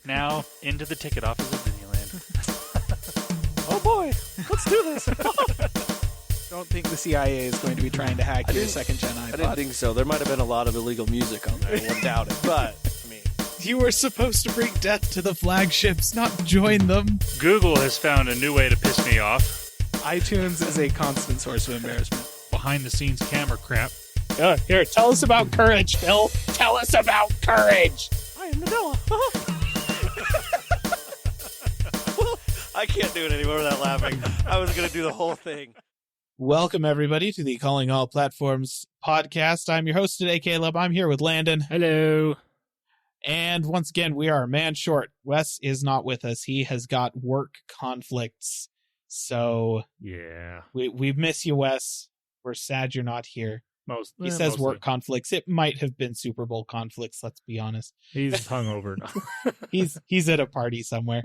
Now, into the ticket office of Disneyland. Oh boy, let's do this. Don't think the CIA is going to be trying to hack your second-gen iPod. I didn't think so. There might have been a lot of illegal music on there. I wouldn't doubt it. But, I mean... You were supposed to bring death to the flagships, not join them. Google has found a new way to piss me off. iTunes is a constant source of embarrassment. Behind-the-scenes camera crap. Here, tell us about courage, Phil. Tell us about courage. I am Nadella. I can't do it anymore without laughing. I was going to do the whole thing. Welcome, everybody, to the Calling All Platforms podcast. I'm your host today, Caleb. I'm here with Landon. Hello. And once again, we are a man short. Wes is not with us. He has got work conflicts. So, yeah, we miss you, Wes. We're sad you're not here. He says mostly. Work conflicts. It might have been Super Bowl conflicts, let's be honest. He's hungover now. He's at a party somewhere.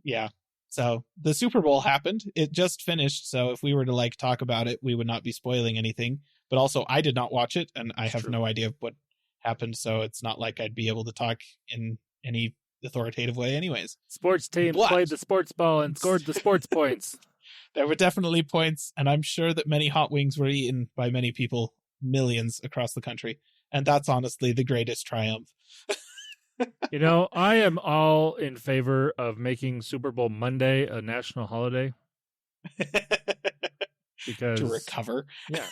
Yeah. So the Super Bowl happened. It just finished. So if we were to talk about it, we would not be spoiling anything. But also, I did not watch it, and I have no idea what happened. So it's not like I'd be able to talk in any authoritative way anyways. Sports team played the sports ball and scored the sports points. There were definitely points, and I'm sure that many hot wings were eaten by many people, millions across the country. And that's honestly the greatest triumph. You know, I am all in favor of making Super Bowl Monday a national holiday. Because to recover. Yeah.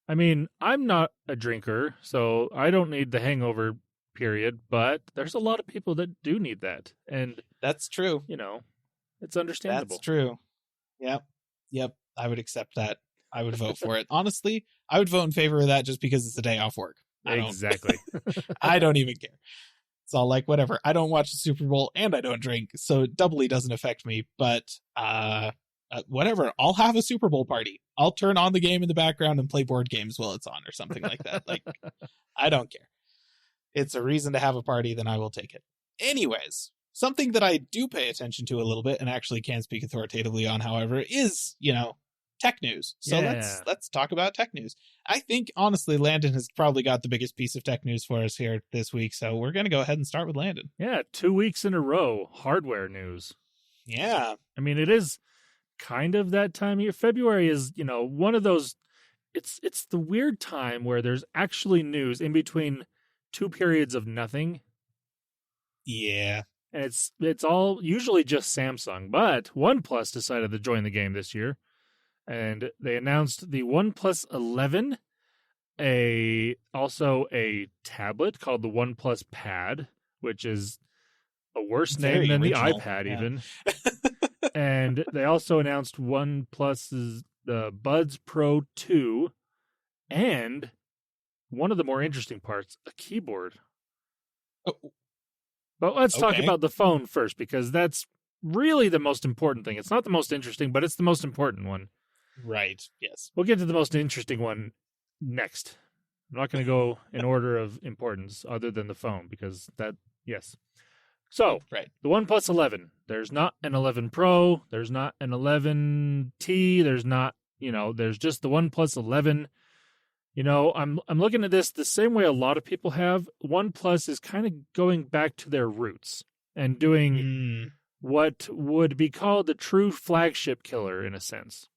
I mean, I'm not a drinker, so I don't need the hangover period, but there's a lot of people that do need that. And that's true. You know, it's understandable. That's true. Yep. I would accept that. I would vote for it. Honestly, I would vote in favor of that just because it's a day off work. Exactly. I don't even care. It's all whatever. I don't watch the Super Bowl and I don't drink, so it doubly doesn't affect me. But whatever. I'll have a Super Bowl party. I'll turn on the game in the background and play board games while it's on or something like that. I don't care. It's a reason to have a party, then I will take it. Anyways, something that I do pay attention to a little bit and actually can speak authoritatively on, however, is, tech news. So let's talk about tech news. I think, honestly, Landon has probably got the biggest piece of tech news for us here this week. So we're going to go ahead and start with Landon. Yeah, 2 weeks in a row, hardware news. Yeah. I mean, it is kind of that time of year. February is, one of those, it's the weird time where there's actually news in between two periods of nothing. Yeah. And it's all usually just Samsung, but OnePlus decided to join the game this year. And they announced the OnePlus 11, also a tablet called the OnePlus Pad, which is a worse name than original. The iPad even. And they also announced OnePlus's the Buds Pro 2, and one of the more interesting parts, a keyboard. Oh. But let's talk about the phone first, because that's really the most important thing. It's not the most interesting, but it's the most important one. Right, yes. We'll get to the most interesting one next. I'm not going to go in order of importance other than the phone, because yes. So, The OnePlus 11. There's not an 11 Pro. There's not an 11T. There's not, there's just the OnePlus 11. I'm looking at this the same way a lot of people have. OnePlus is kind of going back to their roots and doing what would be called the true flagship killer, in a sense.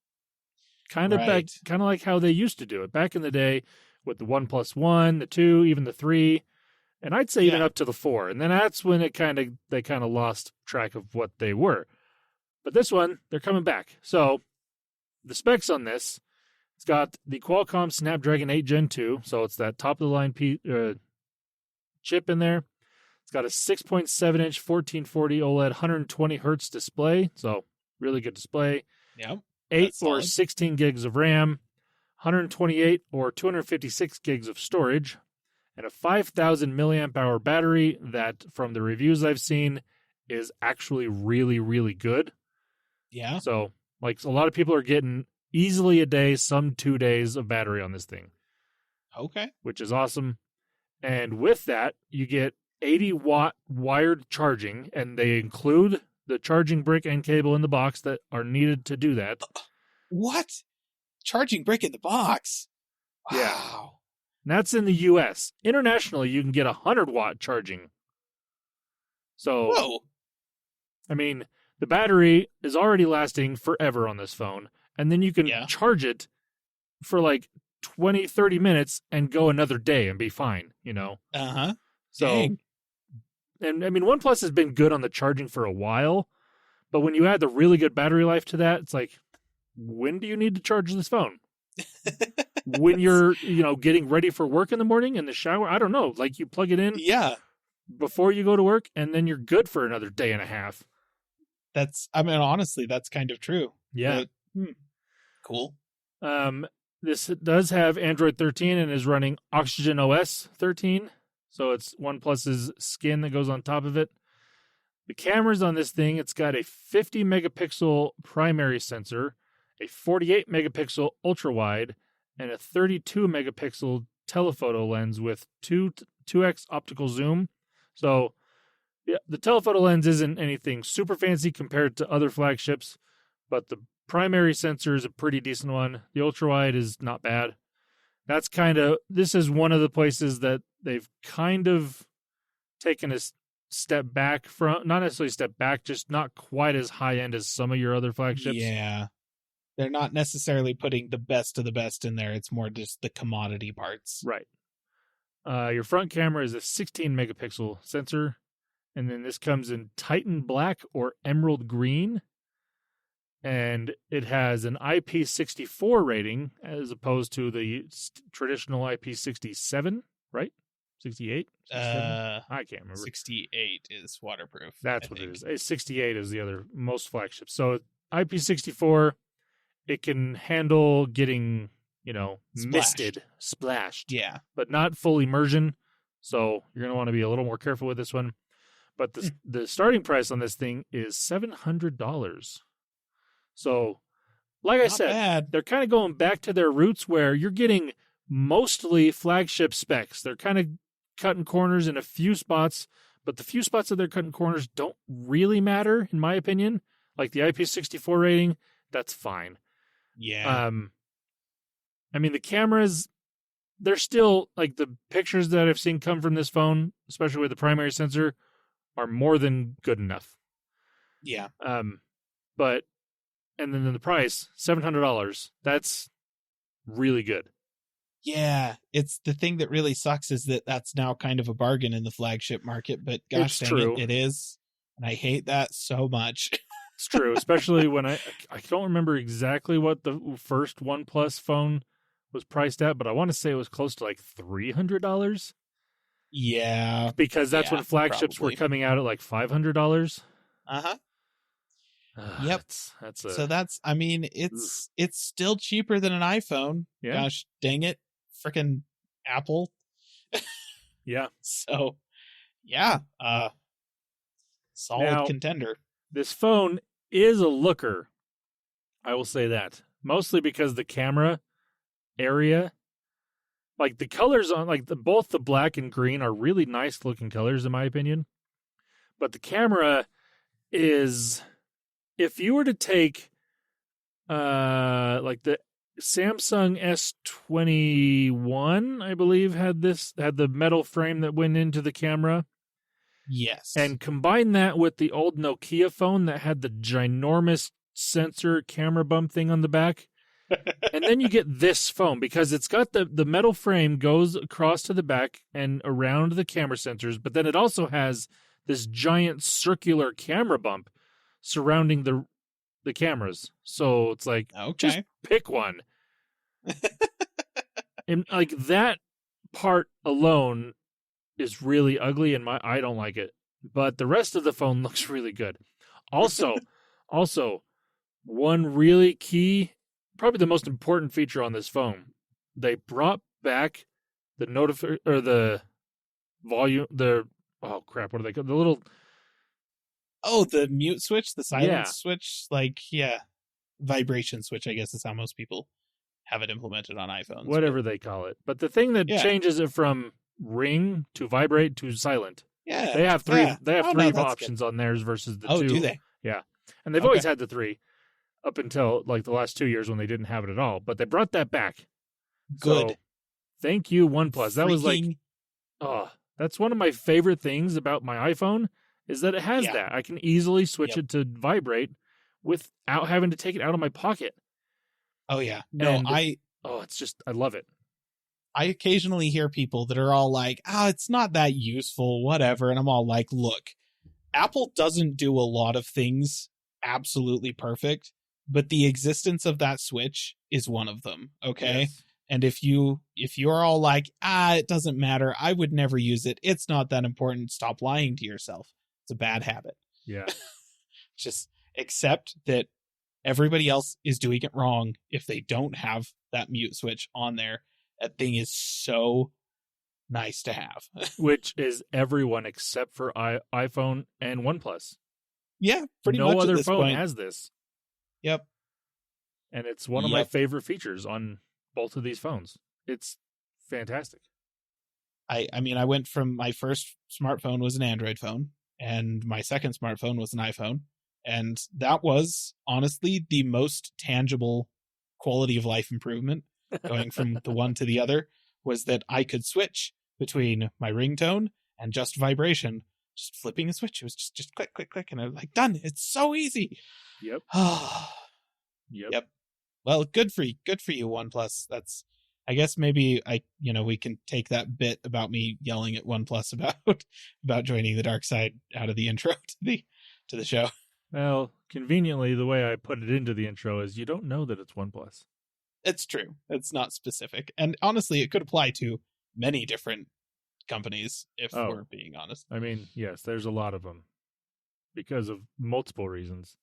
Kind of like how they used to do it back in the day with the OnePlus 1, the 2, even the 3, and I'd say even up to the 4. And then that's when they kind of lost track of what they were. But this one, they're coming back. So the specs on this, it's got the Qualcomm Snapdragon 8 Gen 2, so it's that top-of-the-line chip in there. It's got a 6.7-inch 1440 OLED 120 hertz display, so really good display. Yep. 8 or 16 gigs of RAM, 128 or 256 gigs of storage, and a 5,000 milliamp hour battery that, from the reviews I've seen, is actually really, really good. Yeah. So, a lot of people are getting easily a day, some 2 days of battery on this thing. Okay. Which is awesome. And with that, you get 80-watt wired charging, and they include the charging brick and cable in the box that are needed to do that. What? Charging brick in the box? Wow. Yeah. And that's in the U.S. Internationally, you can get 100-watt charging. So, Whoa. I mean, the battery is already lasting forever on this phone. And then you can charge it for like 20, 30 minutes and go another day and be fine, you know? Uh-huh. So, Dang. and I mean, OnePlus has been good on the charging for a while, but when you add the really good battery life to that, it's like, when do you need to charge this phone? When you're, getting ready for work in the morning in the shower? I don't know. Like you plug it in before you go to work and then you're good for another day and a half. Honestly, that's kind of true. Yeah. But, cool. This does have Android 13 and is running Oxygen OS 13. So it's OnePlus's skin that goes on top of it. The cameras on this thing, it's got a 50 megapixel primary sensor, a 48 megapixel ultra wide, and a 32 megapixel telephoto lens with 2x optical zoom. So yeah, the telephoto lens isn't anything super fancy compared to other flagships, but the primary sensor is a pretty decent one. The ultra wide is not bad. This is one of the places that they've kind of taken a step back from, not necessarily step back, just not quite as high end as some of your other flagships. Yeah. They're not necessarily putting the best of the best in there. It's more just the commodity parts. Right. Your front camera is a 16 megapixel sensor. And then this comes in Titan Black or Emerald Green. And it has an IP64 rating as opposed to the traditional IP67, right? 68? I can't remember. 68 is waterproof. That's what it is. 68 is the other most flagships. So IP64, it can handle getting, misted, splashed. Yeah. But not full immersion. So you're going to want to be a little more careful with this one. But the starting price on this thing is $700. So, like I said, they're kind of going back to their roots where you're getting mostly flagship specs. They're kind of cutting corners in a few spots, but the few spots that they're cutting corners don't really matter, in my opinion. Like the IP64 rating, that's fine. Yeah. The cameras, they're still, like the pictures that I've seen come from this phone, especially with the primary sensor, are more than good enough. Yeah. And then the price, $700. That's really good. Yeah, it's the thing that really sucks is that that's now kind of a bargain in the flagship market, but gosh dang it is. And I hate that so much. It's true, especially when I don't remember exactly what the first OnePlus phone was priced at, but I want to say it was close to like $300. Yeah. Because that's when flagships were coming out at like $500. Uh-huh. Yep. It's still cheaper than an iPhone. Yeah. Gosh dang it. Frickin' Apple. Yeah. So, yeah. Solid contender. This phone is a looker. I will say that. Mostly because the camera area, like the colors on, like both the black and green are really nice looking colors in my opinion. But the camera is, if you were to take like the Samsung S21, I believe had the metal frame that went into the camera. Yes. And combine that with the old Nokia phone that had the ginormous sensor camera bump thing on the back. And then you get this phone because it's got the metal frame goes across to the back and around the camera sensors, but then it also has this giant circular camera bump surrounding the cameras. So it's like, just pick one. And like that part alone is really ugly and I don't like it. But the rest of the phone looks really good. Also, one really key, probably the most important feature on this phone, they brought back the the volume, oh crap, what are they called? The little the mute switch, the silence switch, vibration switch, I guess is how most people have it implemented on iPhones. Whatever they call it. But the thing that changes it from ring to vibrate to silent. Yeah. They have three options on theirs versus the two. Oh, do they? Yeah. And they've always had the three up until like the last 2 years when they didn't have it at all. But they brought that back. Good. So, thank you, OnePlus. That was like, that's one of my favorite things about my iPhone is that it has that. I can easily switch it to vibrate without having to take it out of my pocket. Oh, yeah. No, it's just, I love it. I occasionally hear people that are all like, it's not that useful, whatever. And I'm all like, look, Apple doesn't do a lot of things absolutely perfect, but the existence of that switch is one of them. Okay. Yes. And if you're all like, it doesn't matter, I would never use it, it's not that important, stop lying to yourself. It's a bad habit. Yeah. Just accept that everybody else is doing it wrong if they don't have that mute switch on there. That thing is so nice to have. Which is everyone except for iPhone and OnePlus. Yeah, pretty much. No other phone has this. Yep. And it's one of my favorite features on both of these phones. It's fantastic. I mean, I went from my first smartphone was an Android phone, and my second smartphone was an iPhone. And that was honestly the most tangible quality of life improvement going from the one to the other, was that I could switch between my ringtone and just vibration, just flipping a switch. It was just click, click, click. And I was like, done. It's so easy. Yep. Yep. Well, good for you, OnePlus. That's, I guess maybe we can take that bit about me yelling at OnePlus about joining the dark side out of the intro to the show. Well, conveniently, the way I put it into the intro is you don't know that it's OnePlus. It's true. It's not specific. And honestly, it could apply to many different companies, if we're being honest. I mean, yes, there's a lot of them because of multiple reasons.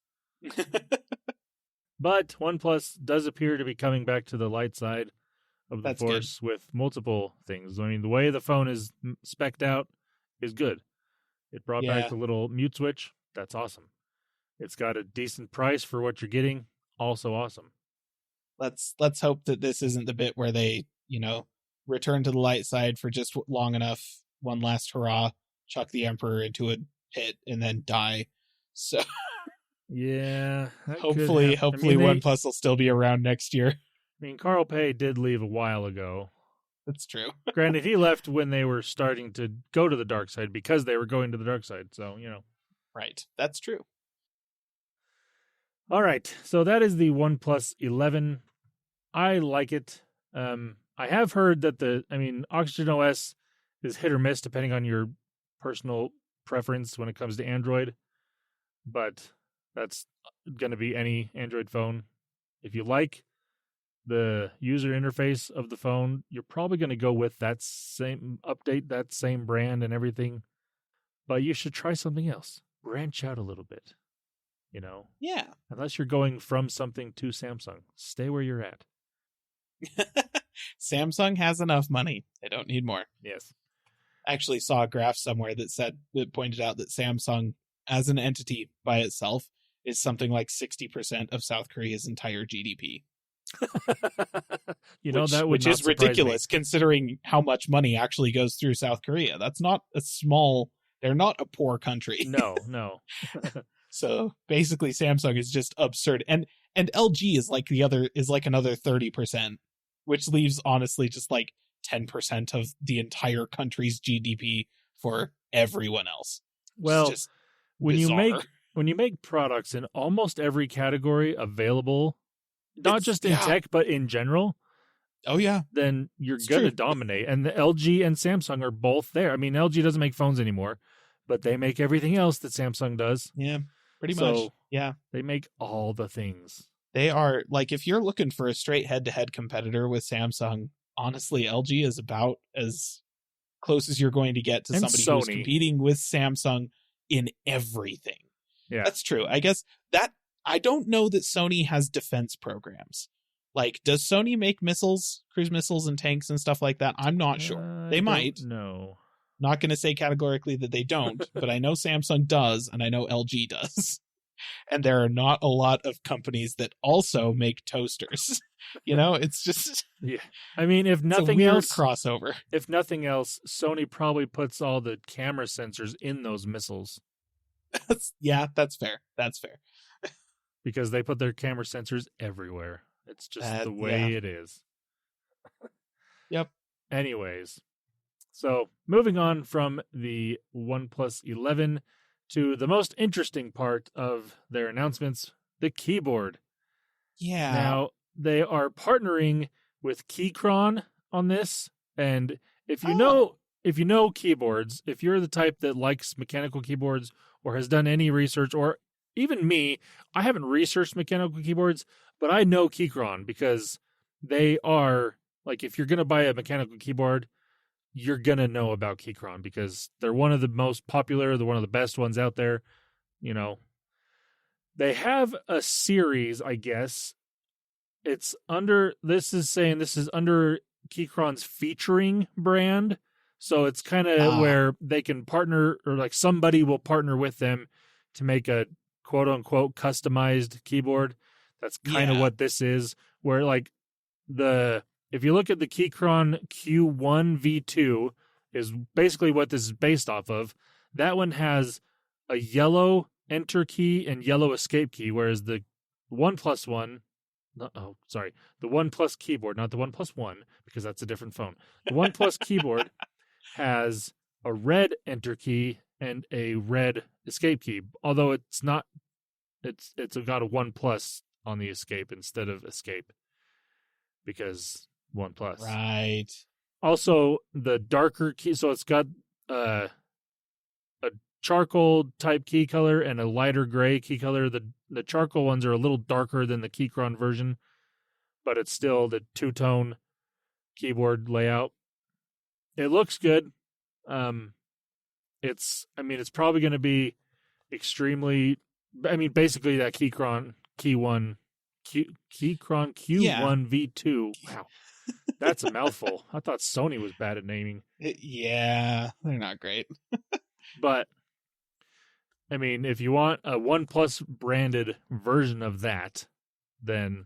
But OnePlus does appear to be coming back to the light side of the force with multiple things. I mean, the way the phone is spec'd out is good. It brought back the little mute switch. That's awesome. It's got a decent price for what you're getting. Also awesome. Let's hope that this isn't the bit where they, return to the light side for just long enough, one last hurrah, chuck the Emperor into a pit, and then die. So, yeah. Hopefully, OnePlus will still be around next year. I mean, Carl Pei did leave a while ago. That's true. Granted, he left when they were starting to go to the dark side because they were going to the dark side. So, Right. That's true. All right, so that is the OnePlus 11. I like it. I have heard that Oxygen OS is hit or miss depending on your personal preference when it comes to Android, but that's going to be any Android phone. If you like the user interface of the phone, you're probably going to go with that same update, that same brand and everything, but you should try something else. Branch out a little bit. Yeah. Unless you're going from something to Samsung, stay where you're at. Samsung has enough money. They don't need more. Yes. I actually saw a graph somewhere that pointed out that Samsung as an entity by itself is something like 60% of South Korea's entire GDP. Which is ridiculous considering how much money actually goes through South Korea. That's not they're not a poor country. No. So basically Samsung is just absurd. And LG is like another 30%, which leaves honestly just like 10% of the entire country's GDP for everyone else. Well, when you make products in almost every category available, not just in tech, but in general. Oh yeah. Then you're going to dominate. And the LG and Samsung are both there. I mean, LG doesn't make phones anymore, but they make everything else that Samsung does. Yeah. Pretty much. Yeah. They make all the things. They are, like, if you're looking for a straight head-to-head competitor with Samsung, honestly, LG is about as close as you're going to get to somebody who's competing with Samsung in everything. Yeah. That's true. I guess that, I don't know that Sony has defense programs. Like, does Sony make missiles, cruise missiles and tanks and stuff like that? I'm not sure. They might. No. Not going to say categorically that they don't, but I know Samsung does, and I know LG does. And there are not a lot of companies that also make toasters. It's just... Yeah. I mean, if nothing else... crossover. If nothing else, Sony probably puts all the camera sensors in those missiles. That's fair. That's fair. Because they put their camera sensors everywhere. It's just the way it is. Yep. Anyways, so moving on from the OnePlus 11 to the most interesting part of their announcements, the keyboard. Yeah. Now, they are partnering with Keychron on this, and if you know keyboards, if you're the type that likes mechanical keyboards or has done any research, or even me, I haven't researched mechanical keyboards, but I know Keychron because they are, like, if you're going to buy a mechanical keyboard, you're going to know about Keychron because they're one of the most popular, they're one of the best ones out there. You know, they have a series, I guess. This is under Keychron's featuring brand. So it's kind of where they can partner, or like somebody will partner with them to make a quote unquote customized keyboard. That's kind of what this is, where like if you look at the Keychron Q1 V2 is basically what this is based off of. That one has a yellow enter key and yellow escape key, whereas the OnePlus one, the OnePlus Keyboard, not the OnePlus One, because that's a different phone. The OnePlus Keyboard has a red enter key and a red escape key, although it's not. It's got a OnePlus on the escape instead of escape because OnePlus. Right. Also, the darker key, so it's got a charcoal type key color and a lighter gray key color. The charcoal ones are a little darker than the Keychron version, but it's still the two-tone keyboard layout. It looks good. It's probably going to be extremely, basically that Keychron Q1 V2. Wow. That's a mouthful. I thought Sony was bad at naming. Yeah, they're not great. But if you want a OnePlus branded version of that, then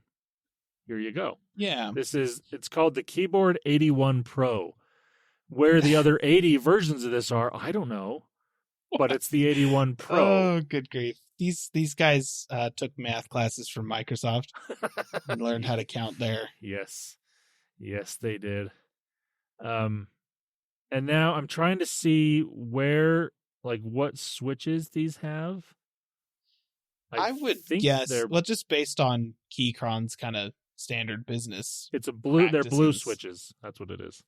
here you go. Yeah. It's called the Keyboard 81 Pro. Where the other 80 versions of this are, I don't know. But it's the 81 Pro. Oh, good grief. These guys took math classes from Microsoft and learned how to count there. Yes. Yes, they did. And now I'm trying to see what switches these have. I would guess, just based on Keychron's kind of standard business. It's they're blue switches. That's what it is.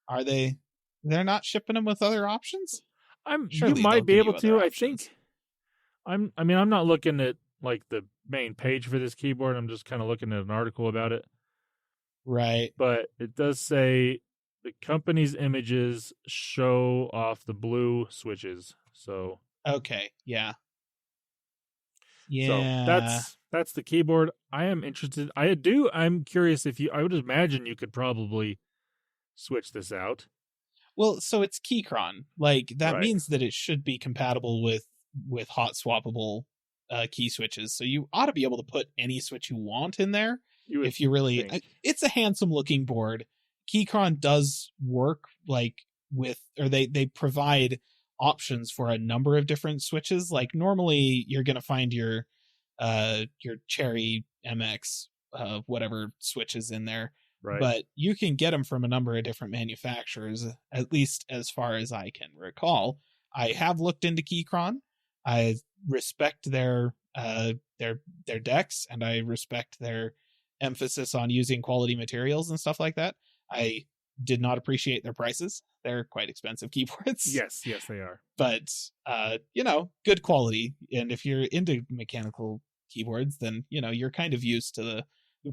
Are they? They're not shipping them with other options? You might be able to. I think. I'm not looking at like the main page for this keyboard. I'm just kind of looking at an article about it. Right. But it does say the company's images show off the blue switches. So okay, yeah. Yeah. So that's the keyboard. I am interested. I'm curious I would imagine you could probably switch this out. Well, so it's Keychron. Like that means that it should be compatible with hot swappable key switches. So you ought to be able to put any switch you want in there. If you really, it's a handsome looking board. Keychron does work they provide options for a number of different switches. Like normally you're going to find your Cherry MX, whatever switches in there. Right. But you can get them from a number of different manufacturers, at least as far as I can recall. I have looked into Keychron. I respect their decks, and I respect their emphasis on using quality materials and stuff like that. I did not appreciate their prices. They're quite expensive keyboards. Yes, they are. But good quality. And if you're into mechanical keyboards, then you're kind of used to the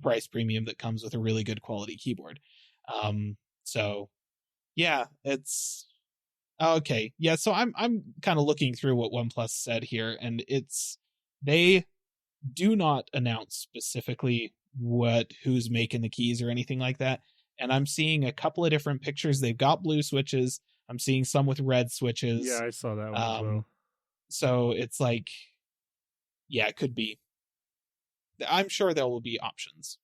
price premium that comes with a really good quality keyboard. So yeah, it's okay. Yeah, so I'm kind of looking through what OnePlus said here, and they do not announce specifically who's making the keys or anything like that. And I'm seeing a couple of different pictures. They've got blue switches. I'm seeing some with red switches. Yeah, I saw that one as well. So it's like, yeah, it could be. I'm sure there will be options.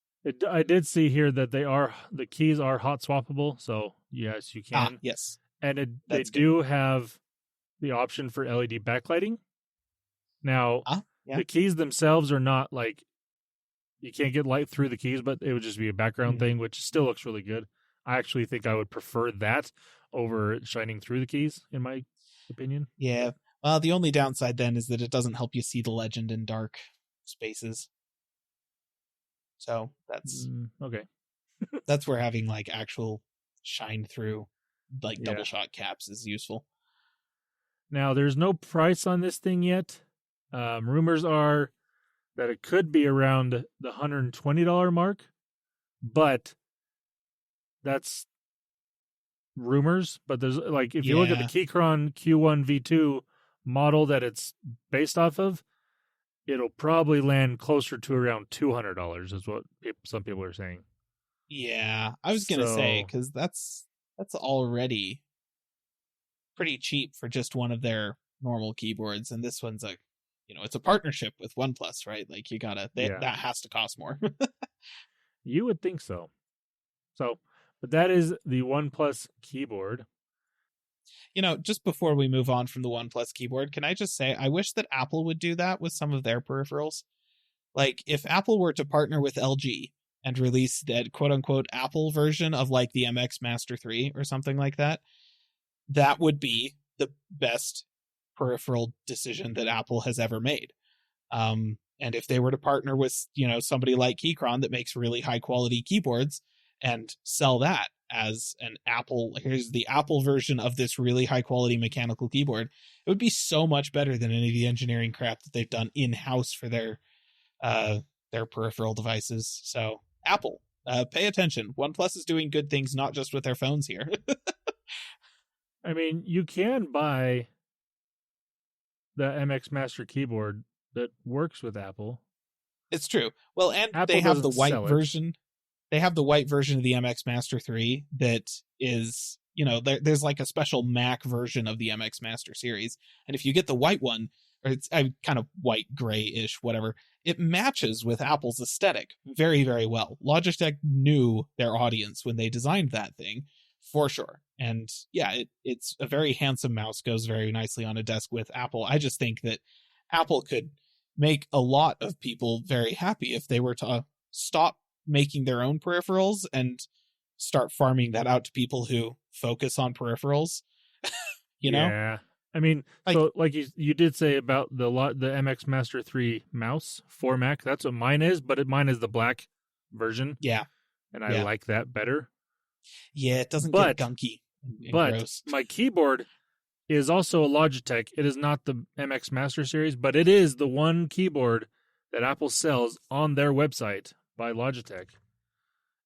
I did see here that the keys are hot swappable, so yes, you can. Yes. And they do have the option for LED backlighting. Now, the keys themselves are not like, you can't get light through the keys, but it would just be a background thing, which still looks really good. I actually think I would prefer that over shining through the keys, in my opinion. Yeah. Well, the only downside then is that it doesn't help you see the legend in dark spaces. So that's okay. That's where having like actual shine through like double shot caps is useful. Now, there's no price on this thing yet. Rumors are that it could be around the $120 mark, but that's rumors. But there's like, if you look at the Keychron Q1 V2 model that it's based off of, it'll probably land closer to around $200 is what some people are saying. Yeah, I was going to say, because that's already pretty cheap for just one of their normal keyboards. And this one's it's a partnership with OnePlus, right? Like that has to cost more. You would think so. But that is the OnePlus keyboard. Just before we move on from the OnePlus keyboard, can I just say, I wish that Apple would do that with some of their peripherals. Like, if Apple were to partner with LG and release that quote-unquote Apple version of, like, the MX Master 3 or something like that, that would be the best peripheral decision that Apple has ever made. And if they were to partner with, somebody like Keychron that makes really high-quality keyboards and sell that as an Apple, here's the Apple version of this really high quality mechanical keyboard, it would be so much better than any of the engineering crap that they've done in-house for their peripheral devices. So Apple, pay attention. OnePlus is doing good things, not just with their phones here. I mean, you can buy the MX Master keyboard that works with Apple. It's true. Well, and Apple they have the white version. They have the white version of the MX Master 3 that is, there's like a special Mac version of the MX Master series. And if you get the white one, or it's kind of white, gray-ish, whatever, it matches with Apple's aesthetic very, very well. Logitech knew their audience when they designed that thing, for sure. And yeah, it's a very handsome mouse, goes very nicely on a desk with Apple. I just think that Apple could make a lot of people very happy if they were to stop making their own peripherals and start farming that out to people who focus on peripherals. Yeah, I mean, so like you did say about the MX Master 3 mouse for Mac, that's what mine is, but mine is the black version. Yeah, and I like that better. Yeah, it doesn't get gunky and gross. My keyboard is also a Logitech. It is not the MX Master series, but it is the one keyboard that Apple sells on their website by Logitech.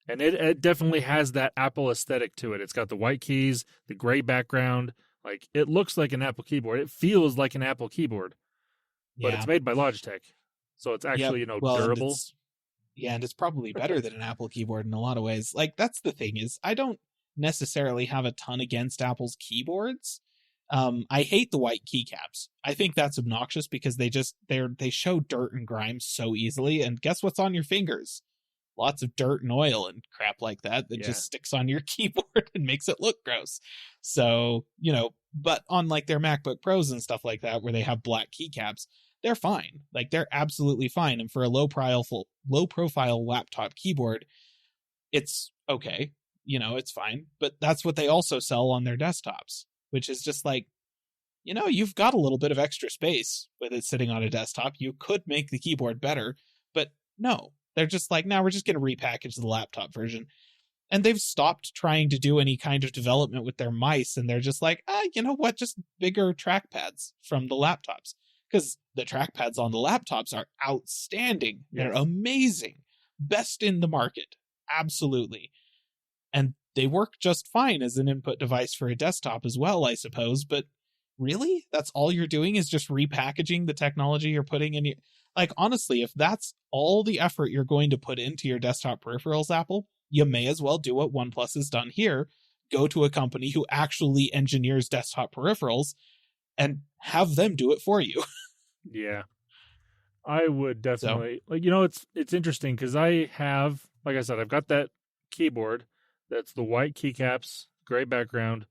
And it definitely has that Apple aesthetic to it. It's got the white keys, the gray background. Like, it looks like an Apple keyboard. It feels like an Apple keyboard. But it's made by Logitech. So it's actually, durable. And it's probably better than an Apple keyboard in a lot of ways. Like, that's the thing is, I don't necessarily have a ton against Apple's keyboards. I hate the white keycaps. I think that's obnoxious because they show dirt and grime so easily. And guess what's on your fingers? Lots of dirt and oil and crap like that just sticks on your keyboard and makes it look gross. So, but on like their MacBook Pros and stuff like that, where they have black keycaps, they're fine. Like, they're absolutely fine. And for a low profile laptop keyboard, it's okay. It's fine. But that's what they also sell on their desktops, which is just like, you've got a little bit of extra space with it sitting on a desktop. You could make the keyboard better, but no, they're just like, now we're just going to repackage the laptop version. And they've stopped trying to do any kind of development with their mice. And they're just like, you know what? Just bigger trackpads from the laptops. Because the trackpads on the laptops are outstanding. Yes. They're amazing. Best in the market. Absolutely. And they work just fine as an input device for a desktop as well, I suppose. But really? That's all you're doing is just repackaging the technology you're putting in your... Like, honestly, if that's all the effort you're going to put into your desktop peripherals, Apple, you may as well do what OnePlus has done here. Go to a company who actually engineers desktop peripherals and have them do it for you. Yeah. I would definitely... it's interesting because I have, like I said, I've got that keyboard that's the white keycaps, gray background,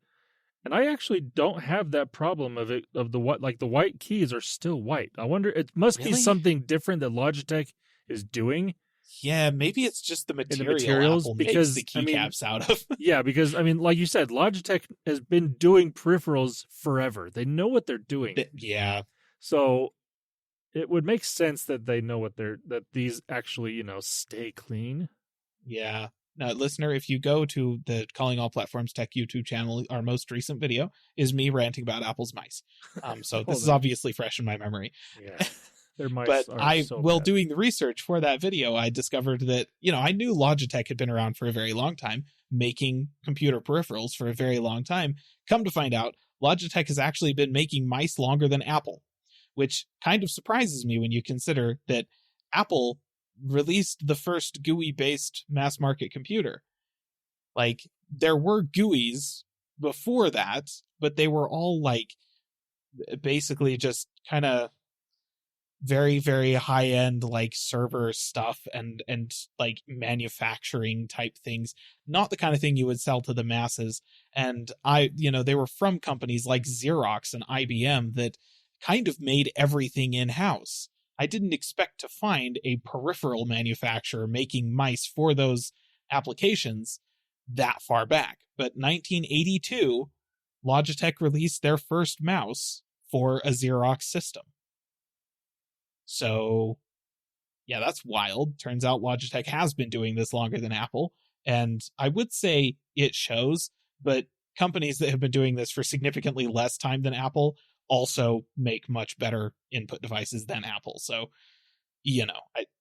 and I actually don't have that problem of the white keys are still white. I wonder, it must be something different that Logitech is doing Yeah, maybe it's just the material materials, Apple because, makes the I mean, keycaps out of. Yeah, because, I mean, like you said, Logitech has been doing peripherals forever. They know what they're doing. Yeah. So it would make sense that they know that these actually, stay clean. Yeah. Now, listener, if you go to the Calling All Platforms Tech YouTube channel, our most recent video is me ranting about Apple's mice. So this is obviously fresh in my memory. Yeah. Their mice but are so bad. doing the research for that video, I discovered that, I knew Logitech had been around for a very long time, making computer peripherals for a very long time. Come to find out, Logitech has actually been making mice longer than Apple, which kind of surprises me when you consider that Apple released the first GUI-based mass-market computer. Like, there were GUIs before that, but they were all, like, basically just kind of very, very high-end, like, server stuff and like, manufacturing type things. Not the kind of thing you would sell to the masses. And they were from companies like Xerox and IBM that kind of made everything in-house. I didn't expect to find a peripheral manufacturer making mice for those applications that far back. But 1982, Logitech released their first mouse for a Xerox system. So, yeah, that's wild. Turns out Logitech has been doing this longer than Apple. And I would say it shows, but companies that have been doing this for significantly less time than Apple also make much better input devices than Apple. So,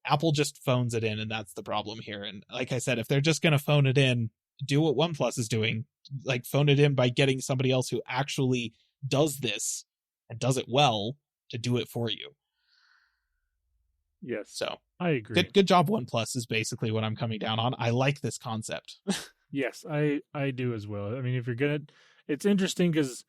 Apple just phones it in, and that's the problem here. And like I said, if they're just going to phone it in, do what OnePlus is doing, like phone it in by getting somebody else who actually does this and does it well to do it for you. Yes. So I agree. Good job, OnePlus, is basically what I'm coming down on. I like this concept. Yes, I do as well. I mean, if you're it's interesting because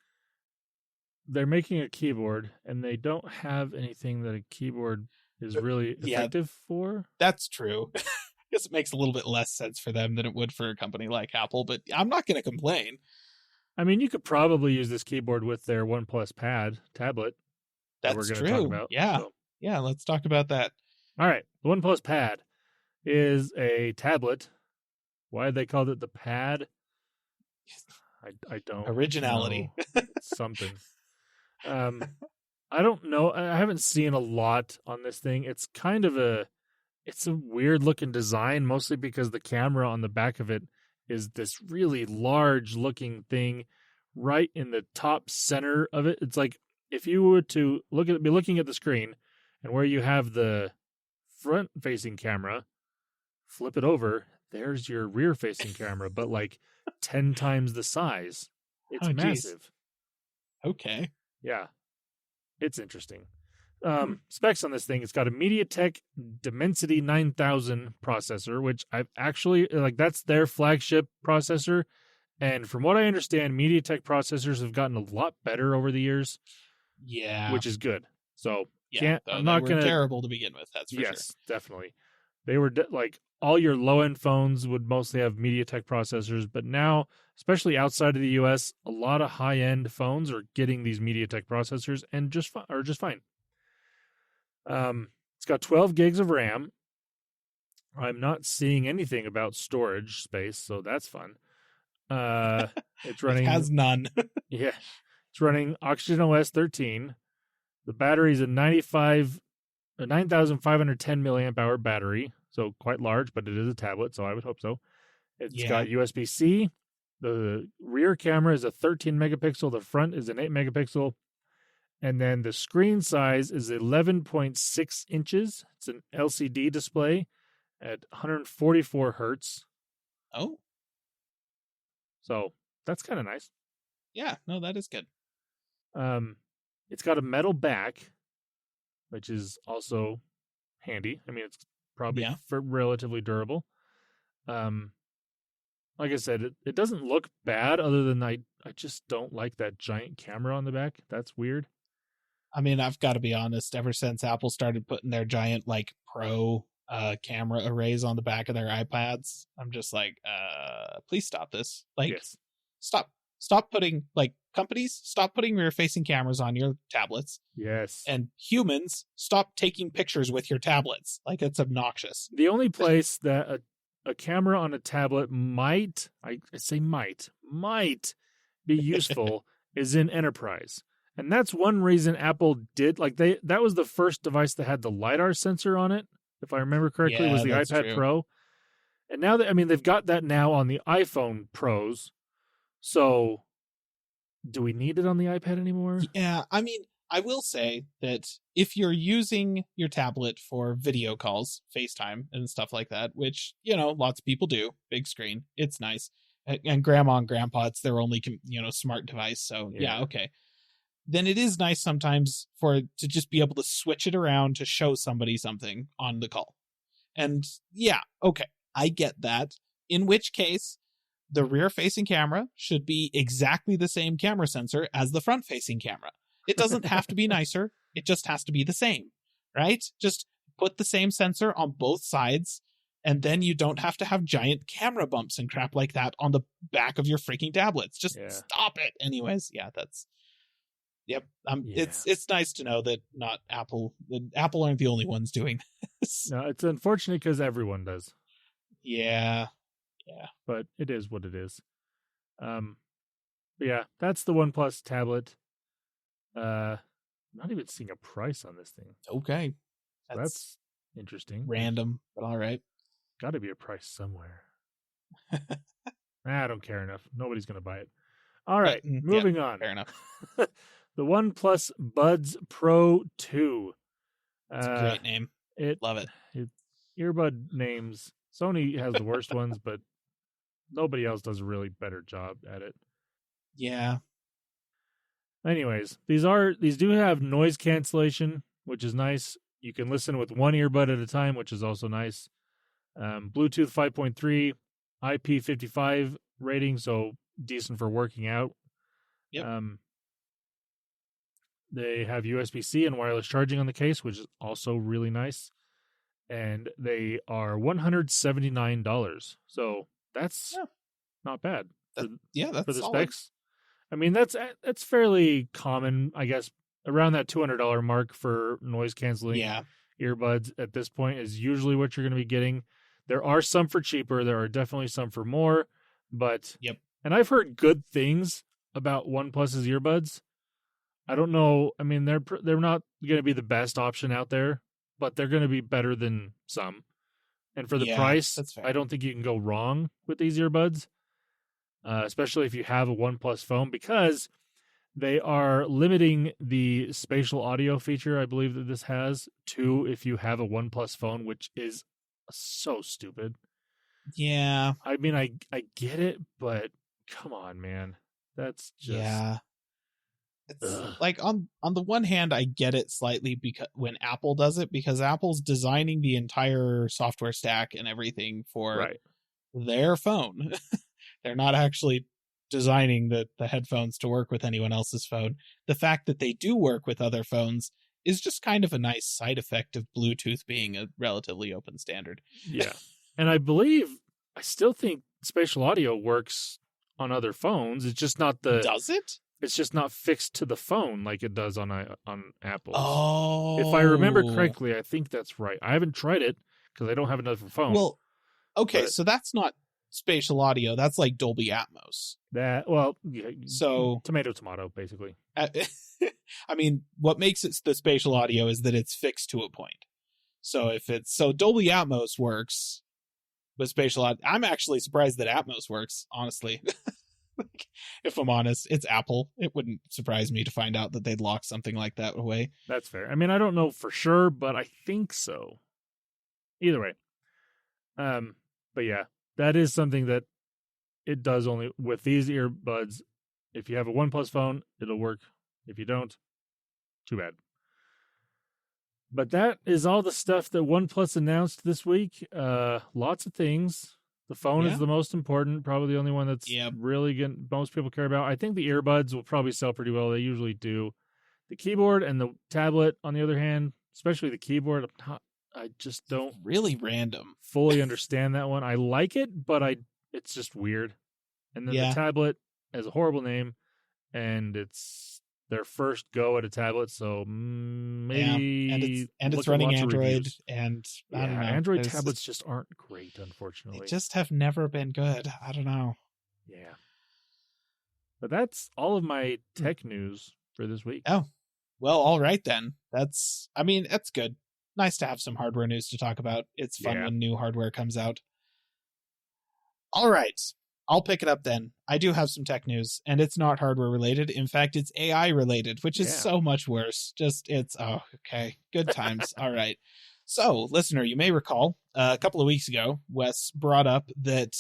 they're making a keyboard and they don't have anything that a keyboard is really effective for. That's true. I guess it makes a little bit less sense for them than it would for a company like Apple, but I'm not going to complain. I mean, you could probably use this keyboard with their OnePlus Pad tablet. That's we're true. Talk about, yeah. So. Yeah, let's talk about that. All right. The OnePlus Pad is a tablet. Why they called it the Pad? I don't Originality. know. Something. I don't know. I haven't seen a lot on this thing. It's kind of it's a weird looking design, mostly because the camera on the back of it is this really large looking thing right in the top center of it. It's like if you were to be looking at the screen and where you have the front facing camera, flip it over, there's your rear facing camera, but like 10 times the size. It's massive. Okay. Yeah. It's interesting. Specs on this thing, it's got a MediaTek Dimensity 9000 processor, which I've actually, that's their flagship processor. And from what I understand, MediaTek processors have gotten a lot better over the years. Yeah. Which is good. So, I'm not going to... terrible to begin with, that's for sure. Yes, definitely. They were, all your low-end phones would mostly have MediaTek processors, but now, especially outside of the US, a lot of high-end phones are getting these MediaTek processors and just fine. It's got 12 gigs of RAM. I'm not seeing anything about storage space, so that's fun. It's running. It has none. Yeah, it's running Oxygen OS 13. The battery's a 9,510 milliamp hour battery. So quite large, but it is a tablet, so I would hope so. It's got USB-C. The rear camera is a 13 megapixel. The front is an 8 megapixel. And then the screen size is 11.6 inches. It's an LCD display at 144 hertz. Oh. So that's kind of nice. Yeah, no, that is good. It's got a metal back, which is also handy. I mean, it's probably relatively durable. Like I said, it doesn't look bad other than I just don't like that giant camera on the back. That's weird. I mean, I've got to be honest, ever since Apple started putting their giant pro camera arrays on the back of their iPads, I'm just like, please stop this. Stop stop putting, like, companies, stop putting rear-facing cameras on your tablets. Yes. And humans, stop taking pictures with your tablets. Like, it's obnoxious. The only place that a camera on a tablet might, I say might be useful is in enterprise. And that's one reason Apple did, like, that was the first device that had the LiDAR sensor on it, if I remember correctly, was the iPad Pro. And now that, I mean, they've got that now on the iPhone Pros. So do we need it on the iPad anymore? Yeah, I mean, I will say that if you're using your tablet for video calls, FaceTime and stuff like that, which, you know, lots of people do, big screen, it's nice. And grandma and grandpa, it's their only, you know, smart device. So yeah, okay. Then it is nice sometimes to just be able to switch it around to show somebody something on the call. And yeah, okay, I get that. In which case, the rear-facing camera should be exactly the same camera sensor as the front-facing camera. It doesn't have to be nicer. It just has to be the same, right? Just put the same sensor on both sides, and then you don't have to have giant camera bumps and crap like that on the back of your freaking tablets. Just stop it. Anyways, yeah, that's... Yep. It's nice to know that Apple aren't the only ones doing this. No, it's unfortunate because everyone does. Yeah. But it is what it is. But yeah, that's the OnePlus tablet. Not even seeing a price on this thing. Okay. That's interesting. Random, but all right. Got to be a price somewhere. I don't care enough. Nobody's going to buy it. All right, moving on. Fair enough. The OnePlus Buds Pro 2. It's a great name. Love it. Earbud names. Sony has the worst ones, but nobody else does a really better job at it. Yeah. Anyways, these do have noise cancellation, which is nice. You can listen with one earbud at a time, which is also nice. Bluetooth 5.3, IP55 rating, so decent for working out. Yep. They have USB-C and wireless charging on the case, which is also really nice. And they are $179. So that's not bad. That's for the solid. specs. I mean, that's fairly common, I guess. Around that $200 mark for noise canceling earbuds at this point is usually what you're going to be getting. There are some for cheaper. There are definitely some for more. But and I've heard good things about OnePlus's earbuds. I don't know. I mean, they're not going to be the best option out there, but they're going to be better than some. And for the price, I don't think you can go wrong with these earbuds, especially if you have a OnePlus phone, because they are limiting the spatial audio feature, I believe that this has, to if you have a OnePlus phone, which is so stupid. Yeah. I mean, I get it, but come on, man. That's just... It's like on the one hand, I get it slightly because when Apple does it, because Apple's designing the entire software stack and everything for their phone. They're not actually designing the headphones to work with anyone else's phone. The fact that they do work with other phones is just kind of a nice side effect of Bluetooth being a relatively open standard. Yeah. And I still think spatial audio works on other phones. It's just not Does it? It's just not fixed to the phone like it does on Apple's. Oh. If I remember correctly, I think that's right. I haven't tried it because I don't have another phone. Well, okay, so that's not spatial audio. That's like Dolby Atmos. So tomato, basically. I mean, what makes it the spatial audio is that it's fixed to a point. So Dolby Atmos works, but spatial audio, I'm actually surprised that Atmos works, honestly. If I'm honest, it's Apple. It wouldn't surprise me to find out that they'd lock something like that away. That's fair. I mean, I don't know for sure, but I think so. Either way. But yeah, that is something that it does only with these earbuds. If you have a OnePlus phone, it'll work. If you don't, too bad. But that is all the stuff that OnePlus announced this week. Lots of things. The phone is the most important, probably the only one that's really getting most people care about. I think the earbuds will probably sell pretty well. They usually do. The keyboard and the tablet, on the other hand, especially the keyboard, I just don't really random fully understand that one. I like it, but it's just weird. And then the tablet, as a horrible name, and it's their first go at a tablet, so maybe and it's running Android, and I don't know. Android tablets just aren't great, unfortunately. They just have never been good. I don't know. Yeah. But that's all of my tech news for this week. Oh, well, all right then. That's good. Nice to have some hardware news to talk about. It's fun when new hardware comes out. All right. I'll pick it up then. I do have some tech news, and it's not hardware related. In fact, it's AI related, which is so much worse. Okay. Good times. All right. So, listener, you may recall a couple of weeks ago, Wes brought up that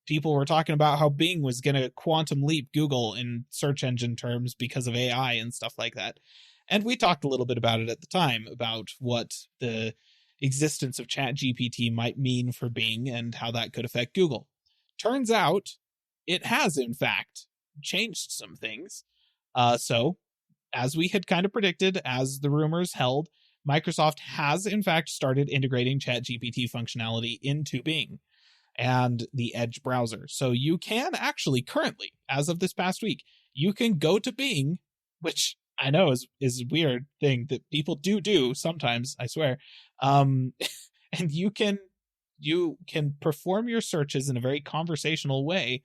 people were talking about how Bing was going to quantum leap Google in search engine terms because of AI and stuff like that. And we talked a little bit about it at the time, about what the existence of ChatGPT might mean for Bing and how that could affect Google. Turns out it has, in fact, changed some things. So, as we had kind of predicted, as the rumors held, Microsoft has, in fact, started integrating ChatGPT functionality into Bing and the Edge browser. So you can actually currently, as of this past week, you can go to Bing, which I know is a weird thing that people do sometimes, I swear. And you can perform your searches in a very conversational way,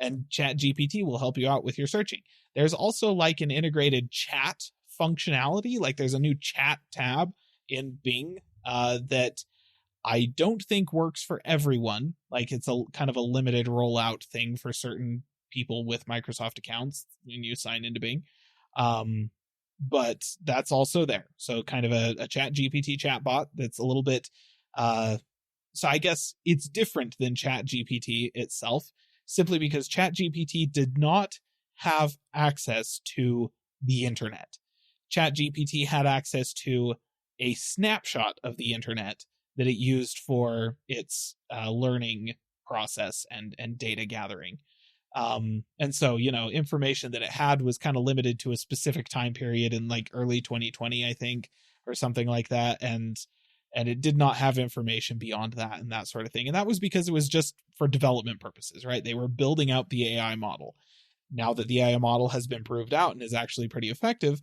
and ChatGPT will help you out with your searching. There's also like an integrated chat functionality, like there's a new chat tab in Bing that I don't think works for everyone. Like it's a kind of a limited rollout thing for certain people with Microsoft accounts when you sign into Bing. But that's also there. So kind of a ChatGPT chatbot that's a little bit, so I guess it's different than ChatGPT itself, simply because ChatGPT did not have access to the internet. ChatGPT had access to a snapshot of the internet that it used for its learning process and data gathering. And so, information that it had was kind of limited to a specific time period in like early 2020, I think, or something like that. And it did not have information beyond that and that sort of thing. And that was because it was just for development purposes, right? They were building out the AI model. Now that the AI model has been proved out and is actually pretty effective,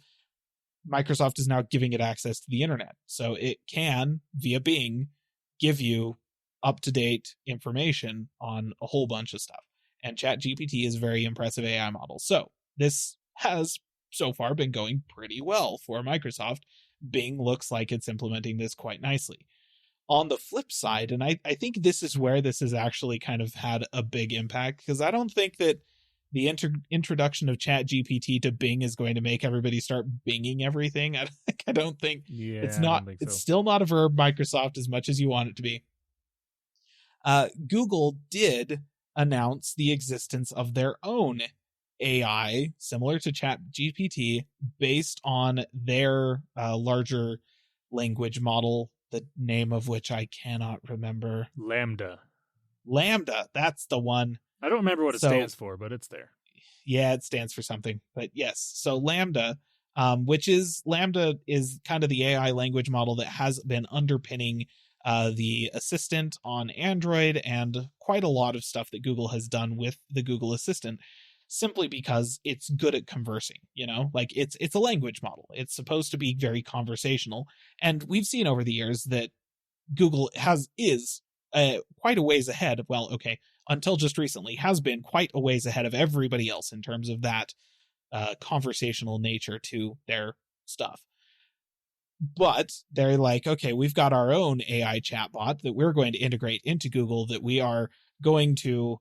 Microsoft is now giving it access to the internet. So it can, via Bing, give you up-to-date information on a whole bunch of stuff. And ChatGPT is a very impressive AI model. So this has so far been going pretty well for Microsoft. Bing looks like it's implementing this quite nicely. On the flip side, and I think this is where this has actually kind of had a big impact, because I don't think that the introduction of ChatGPT to Bing is going to make everybody start binging everything. I don't think it's not. It's still not a verb, Microsoft, as much as you want it to be. Google did announce the existence of their own AI similar to ChatGPT based on their larger language model, the name of which I cannot remember. Lambda, that's the one. I don't remember what it stands for, but it's there. Yeah, it stands for something. But yes, so Lambda, Lambda is kind of the AI language model that has been underpinning the Assistant on Android and quite a lot of stuff that Google has done with the Google Assistant, simply because it's good at conversing, like it's a language model. It's supposed to be very conversational. And we've seen over the years that Google is quite a ways ahead of, until just recently, has been quite a ways ahead of everybody else in terms of that conversational nature to their stuff. But they're like, okay, we've got our own AI chatbot that we're going to integrate into Google, that we are going to,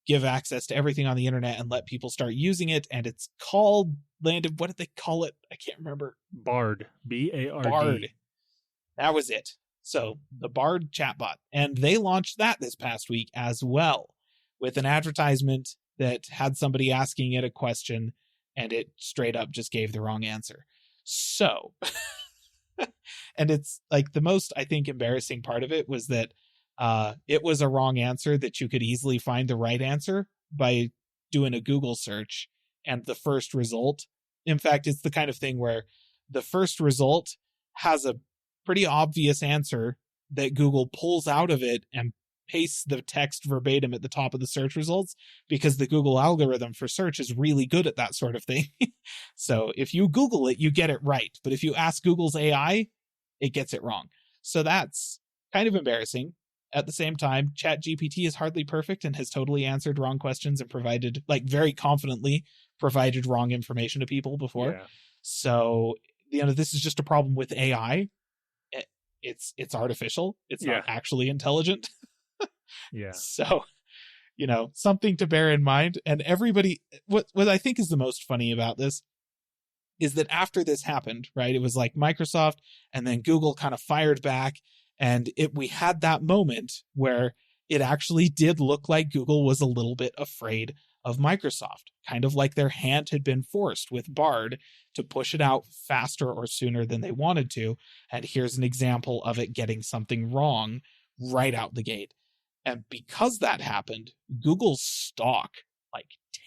give access to everything on the internet and let people start using it. And it's called, what did they call it? I can't remember. Bard. B-A-R-D. Bard. That was it. So the Bard chatbot. And they launched that this past week as well, with an advertisement that had somebody asking it a question and it straight up just gave the wrong answer. So, and it's like the most, I think, embarrassing part of it was that it was a wrong answer that you could easily find the right answer by doing a Google search. And the first result, in fact, it's the kind of thing where the first result has a pretty obvious answer that Google pulls out of it and pastes the text verbatim at the top of the search results because the Google algorithm for search is really good at that sort of thing. So if you Google it, you get it right. But if you ask Google's AI, it gets it wrong. So that's kind of embarrassing. At the same time, ChatGPT is hardly perfect and has totally answered wrong questions and provided, like, very confidently provided wrong information to people before. Yeah. So, this is just a problem with AI. It's artificial. It's not actually intelligent. Yeah. So, something to bear in mind. And everybody, what I think is the most funny about this is that after this happened, right, it was like Microsoft and then Google kind of fired back. And we had that moment where it actually did look like Google was a little bit afraid of Microsoft, kind of like their hand had been forced with Bard to push it out faster or sooner than they wanted to. And here's an example of it getting something wrong right out the gate. And because that happened, Google's stock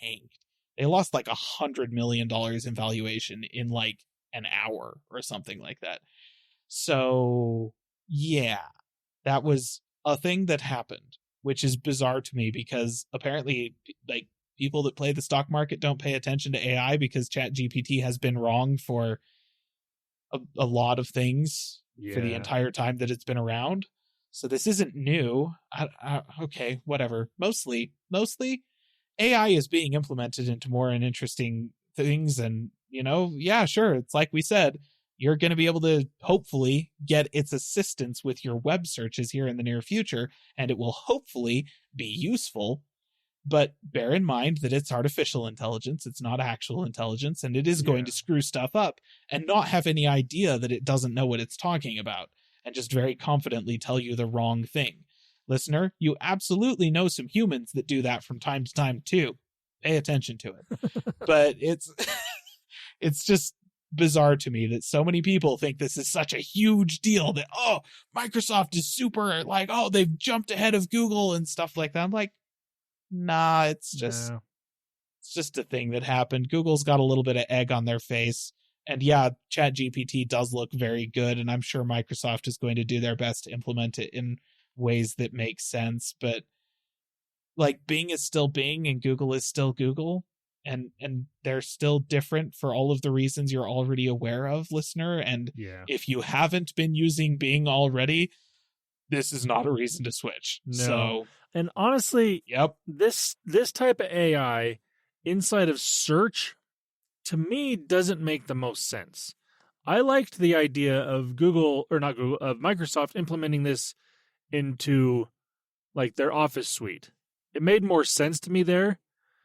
tanked. They lost $100 million in valuation in an hour or something like that. So yeah, that was a thing that happened, which is bizarre to me because apparently people that play the stock market don't pay attention to AI because ChatGPT has been wrong for a lot of things for the entire time that it's been around. So this isn't new. Okay, whatever. Mostly AI is being implemented into more and interesting things. And, sure. It's like we said, you're going to be able to hopefully get its assistance with your web searches here in the near future, and it will hopefully be useful. But bear in mind that it's artificial intelligence. It's not actual intelligence, and it is going to screw stuff up and not have any idea that it doesn't know what it's talking about and just very confidently tell you the wrong thing. Listener, you absolutely know some humans that do that from time to time too. Pay attention to it. But it's just bizarre to me that so many people think this is such a huge deal that, Microsoft is super, they've jumped ahead of Google and stuff like that. I'm like, nah, it's just a thing that happened. Google's got a little bit of egg on their face. And yeah, ChatGPT does look very good, and I'm sure Microsoft is going to do their best to implement it in ways that make sense. But Bing is still Bing and Google is still Google. And they're still different for all of the reasons you're already aware of, listener. And if you haven't been using Bing already, this is not a reason to switch. No. So, and honestly, this type of AI inside of search, to me, doesn't make the most sense. I liked the idea of of Microsoft implementing this into their Office suite. It made more sense to me there.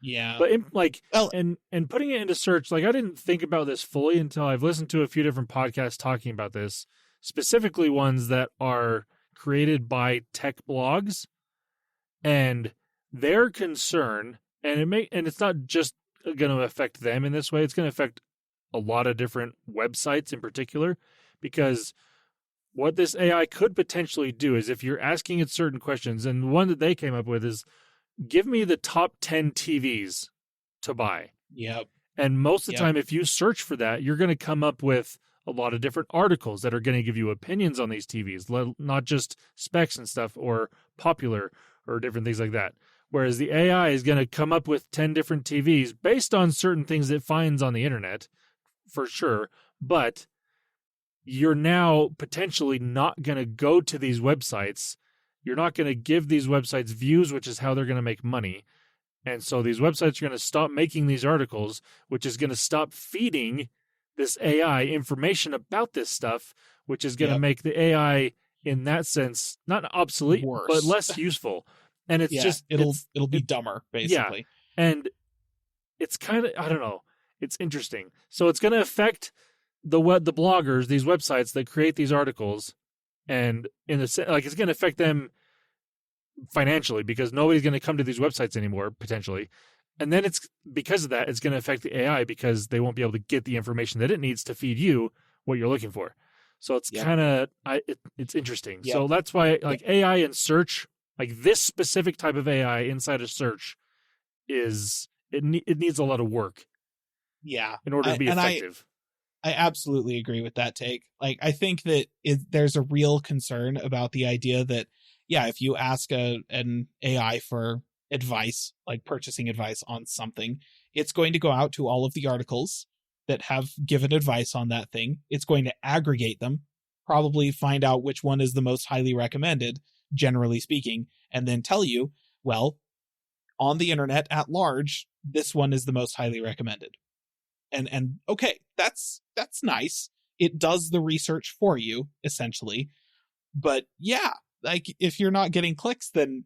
Yeah. But and putting it into search, I didn't think about this fully until I've listened to a few different podcasts talking about this, specifically ones that are created by tech blogs, and their concern, and it's not just going to affect them in this way, it's going to affect a lot of different websites in particular, because what this AI could potentially do is if you're asking it certain questions, and one that they came up with is, give me the top 10 TVs to buy. Yep. And most of the time, if you search for that, you're going to come up with a lot of different articles that are going to give you opinions on these TVs, not just specs and stuff or popular or different things like that. Whereas the AI is going to come up with 10 different TVs based on certain things it finds on the internet, for sure. But you're now potentially not going to go to these websites. You're not going to give these websites views, which is how they're going to make money. And so these websites are going to stop making these articles, which is going to stop feeding this AI information about this stuff, which is going to make the AI, in that sense, not obsolete, worse, but less useful. And it's it'll be dumber, basically. Yeah. And it's kind of, I don't know, it's interesting. So it's going to affect the bloggers, these websites that create these articles. And it's going to affect them financially because nobody's going to come to these websites anymore, potentially. And then it's because of that, it's going to affect the AI because they won't be able to get the information that it needs to feed you what you're looking for. So it's kind of, it's interesting. Yep. So that's why AI and search, this specific type of AI inside of search it needs a lot of work. Yeah. In order to be effective. I absolutely agree with that take. I think that there's a real concern about the idea that, yeah, if you ask an AI for advice, like purchasing advice on something, it's going to go out to all of the articles that have given advice on that thing. It's going to aggregate them, probably find out which one is the most highly recommended, generally speaking, and then tell you, well, on the internet at large, this one is the most highly recommended. And okay, that's nice. It does the research for you, essentially. But yeah, like if you're not getting clicks, then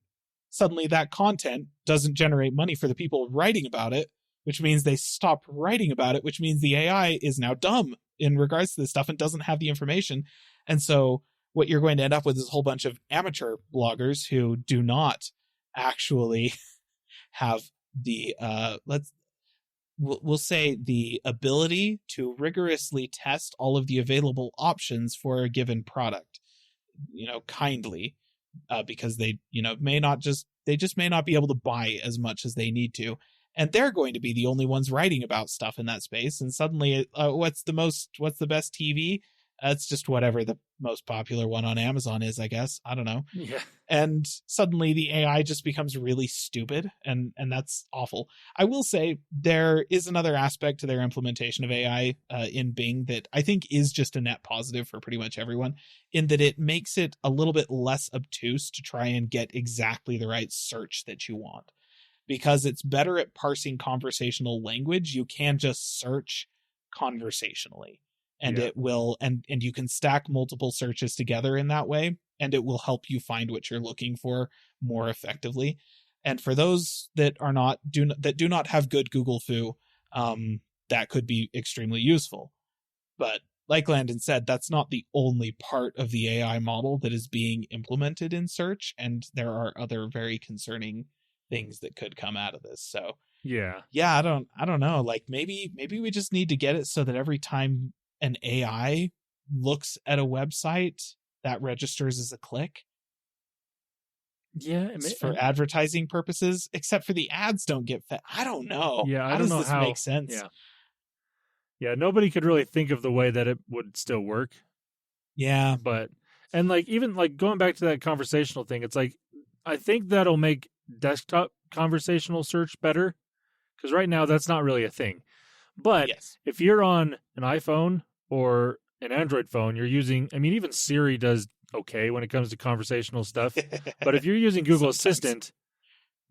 suddenly that content doesn't generate money for the people writing about it, which means they stop writing about it, which means the AI is now dumb in regards to this stuff and doesn't have the information. And so what you're going to end up with is a whole bunch of amateur bloggers who do not actually have the, we'll say the ability to rigorously test all of the available options for a given product, kindly, because they, they just may not be able to buy as much as they need to. And they're going to be the only ones writing about stuff in that space. And suddenly, what's the best TV? It's just whatever the most popular one on Amazon is, I guess. I don't know. Yeah. And suddenly the AI just becomes really stupid, and that's awful. I will say there is another aspect to their implementation of AI in Bing that I think is just a net positive for pretty much everyone, in that it makes it a little bit less obtuse to try and get exactly the right search that you want. Because it's better at parsing conversational language, you can just search conversationally. And it will, and you can stack multiple searches together in that way, and it will help you find what you're looking for more effectively. And for those that do not have good Google Foo, that could be extremely useful. But like Landon said, that's not the only part of the AI model that is being implemented in search, and there are other very concerning things that could come out of this. So yeah, I don't know. Like maybe we just need to get it so that every time an AI looks at a website, that registers as a click. Yeah, for advertising purposes, except for the ads don't get fed. I don't know. Yeah, how does this make sense? Yeah, nobody could really think of the way that it would still work. Yeah, but and like even like going back to that conversational thing, it's like I think that'll make desktop conversational search better, because right now that's not really a thing. But if you're on an iPhone or an Android phone, you're using, I mean, even Siri does okay when it comes to conversational stuff. But if you're using Google Assistant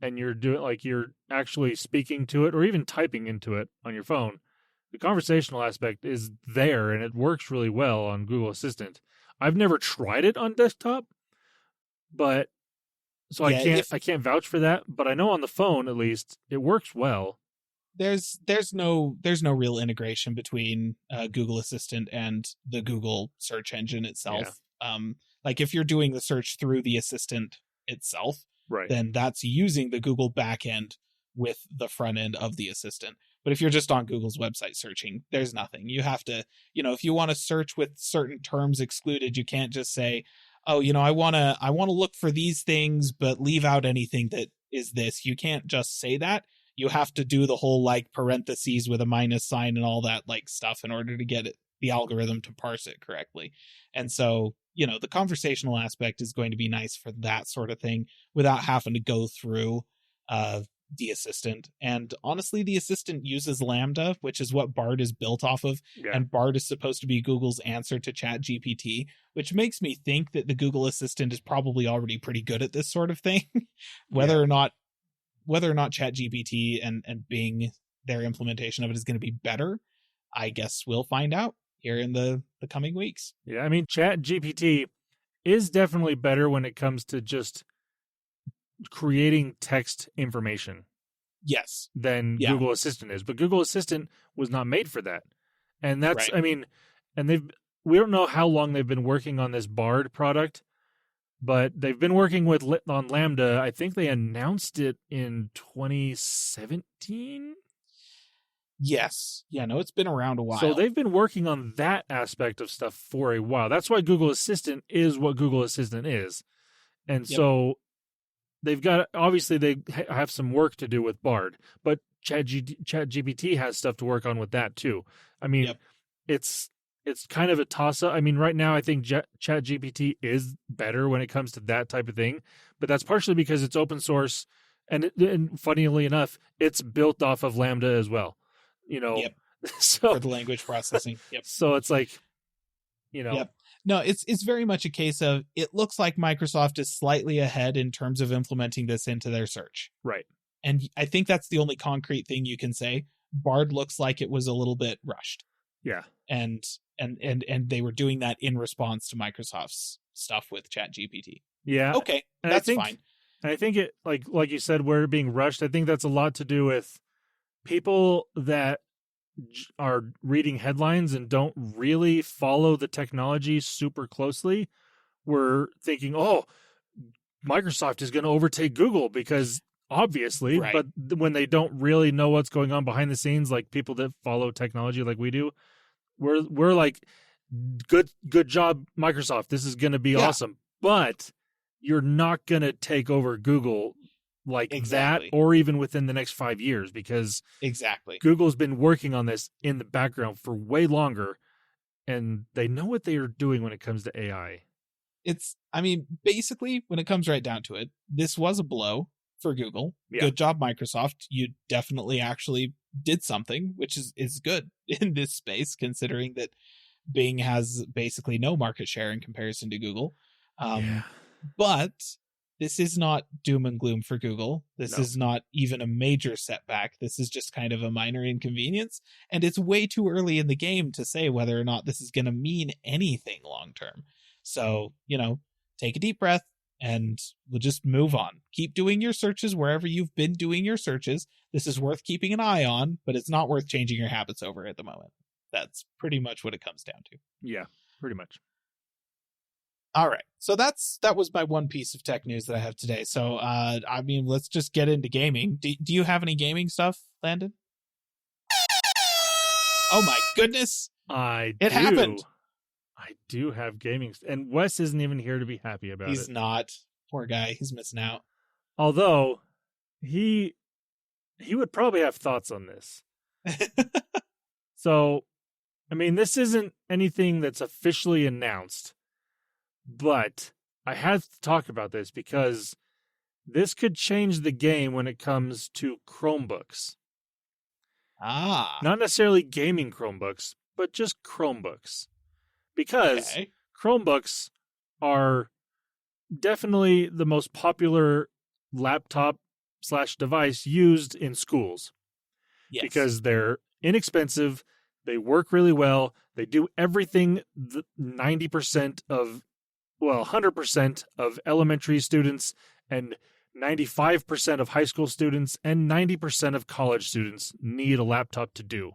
and you're doing, like, you're actually speaking to it or even typing into it on your phone, the conversational aspect is there and it works really well on Google Assistant. I've never tried it on desktop, but so I can't vouch for that. But I know on the phone, at least, it works well. There's no real integration between Google Assistant and the Google search engine itself. Yeah. Like if you're doing the search through the Assistant itself, right, then that's using the Google backend with the front end of the Assistant. But if you're just on Google's website searching, there's nothing. You have to, if you want to search with certain terms excluded, you can't just say, oh, I want to look for these things, but leave out anything that is this. You can't just say that. You have to do the whole like parentheses with a minus sign and all that like stuff in order to get the algorithm to parse it correctly. And so, the conversational aspect is going to be nice for that sort of thing without having to go through the Assistant. And honestly, the Assistant uses Lambda, which is what Bard is built off of. Yeah. And Bard is supposed to be Google's answer to ChatGPT, which makes me think that the Google Assistant is probably already pretty good at this sort of thing. Whether or not ChatGPT and Bing, their implementation of it is going to be better, I guess we'll find out here in the coming weeks. Yeah, I mean, ChatGPT is definitely better when it comes to just creating text information. Yes. Than Google Assistant is. But Google Assistant was not made for that. And that's, right. I mean, and we don't know how long they've been working on this Bard product, but they've been working on Lambda. I think they announced it in 2017. Yes. Yeah, no, it's been around a while. So they've been working on that aspect of stuff for a while. That's why Google Assistant is what Google Assistant is. And so they've got, obviously they have some work to do with Bard, but ChatGPT has stuff to work on with that too. I mean, it's it's kind of a toss-up. I mean, right now I think ChatGPT is better when it comes to that type of thing, but that's partially because it's open source, and funnily enough, it's built off of Lambda as well. Yep. So for the language processing. Yep. So it's like, Yep. No, it's very much a case of it looks like Microsoft is slightly ahead in terms of implementing this into their search. Right. And I think that's the only concrete thing you can say. Bard looks like it was a little bit rushed. Yeah. And they were doing that in response to Microsoft's stuff with ChatGPT. Yeah. Okay, that's fine. And I think it, like you said, we're being rushed. I think that's a lot to do with people that are reading headlines and don't really follow the technology super closely. We're thinking, oh, Microsoft is going to overtake Google because obviously, right. But when they don't really know what's going on behind the scenes, like people that follow technology like we do, we're like, good job, Microsoft. This is going to be awesome. But you're not going to take over Google like that, or even within the next 5 years, because Google's been working on this in the background for way longer, and they know what they are doing when it comes to AI. Basically, when it comes right down to it, this was a blow for Google. Yeah. Good job, Microsoft. You definitely actually did something, which is good in this space, considering that Bing has basically no market share in comparison to Google. But this is not doom and gloom for Google. This is not even a major setback. This is just kind of a minor inconvenience. And it's way too early in the game to say whether or not this is going to mean anything long term. So, take a deep breath and we'll just move on. Keep doing your searches wherever you've been doing your searches. This is worth keeping an eye on, but it's not worth changing your habits over at the moment. That's pretty much what it comes down to. Yeah, pretty much. All right. So that was my one piece of tech news that I have today. So, let's just get into gaming. Do you have any gaming stuff, Landon? Oh my goodness. It happened. I do have gaming. And Wes isn't even here to be happy about it. He's not. Poor guy. He's missing out. Although, he would probably have thoughts on this. So, this isn't anything that's officially announced. But I had to talk about this because this could change the game when it comes to Chromebooks. Not necessarily gaming Chromebooks, but just Chromebooks. Because Chromebooks are definitely the most popular laptop/device used in schools. Yes. Because they're inexpensive, they work really well, they do everything 100% of elementary students and 95% of high school students and 90% of college students need a laptop to do.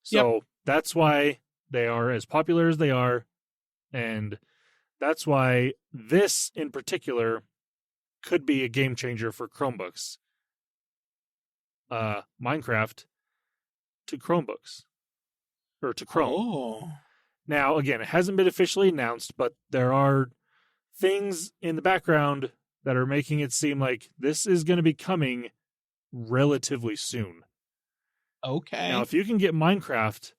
So that's why they are as popular as they are. And that's why this in particular could be a game changer for Chromebooks. Minecraft to Chromebooks. Or to Chrome. Oh. Now, again, it hasn't been officially announced, but there are things in the background that are making it seem like this is going to be coming relatively soon. Okay. Now, if you can get Minecraft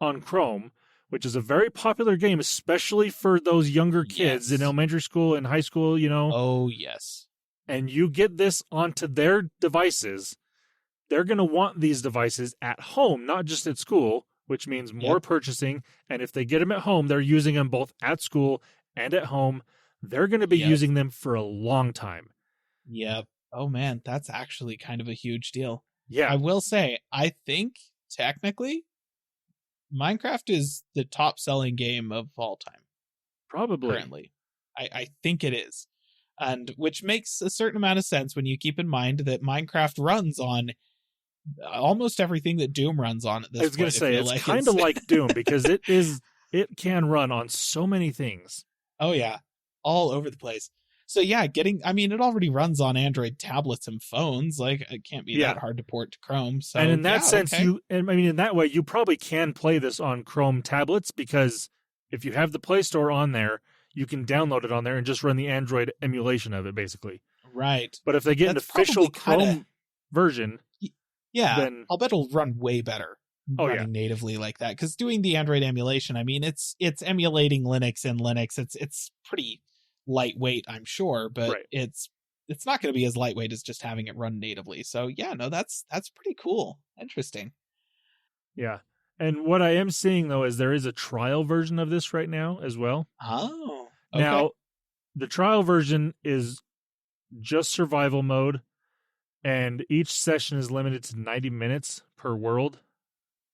on Chrome, which is a very popular game, especially for those younger kids in elementary school and high school, Oh, yes. And you get this onto their devices, they're going to want these devices at home, not just at school, which means more purchasing. And if they get them at home, they're using them both at school and at home. They're going to be using them for a long time. Yep. Oh, man, that's actually kind of a huge deal. Yeah. I will say, I think, technically, Minecraft is the top-selling game of all time. Probably. Currently. I think it is. And which makes a certain amount of sense when you keep in mind that Minecraft runs on almost everything that Doom runs on at this point. I was going to say, it's kind of like Doom because it can run on so many things. Oh, yeah. All over the place. So, it already runs on Android tablets and phones. Like, it can't be that hard to port to Chrome. So, and in that sense, in that way, you probably can play this on Chrome tablets because if you have the Play Store on there, you can download it on there and just run the Android emulation of it, basically. Right. But if they get an official Chrome version... Yeah, then I'll bet it'll run way better running natively like that. Because doing the Android emulation, I mean, it's emulating Linux in Linux. It's pretty lightweight, I'm sure, but it's not going to be as lightweight as just having it run natively. So yeah, no, that's pretty cool. Interesting. Yeah. And what I am seeing, though, is there is a trial version of this right now as well. Oh. Okay. Now, the trial version is just survival mode, and each session is limited to 90 minutes per world.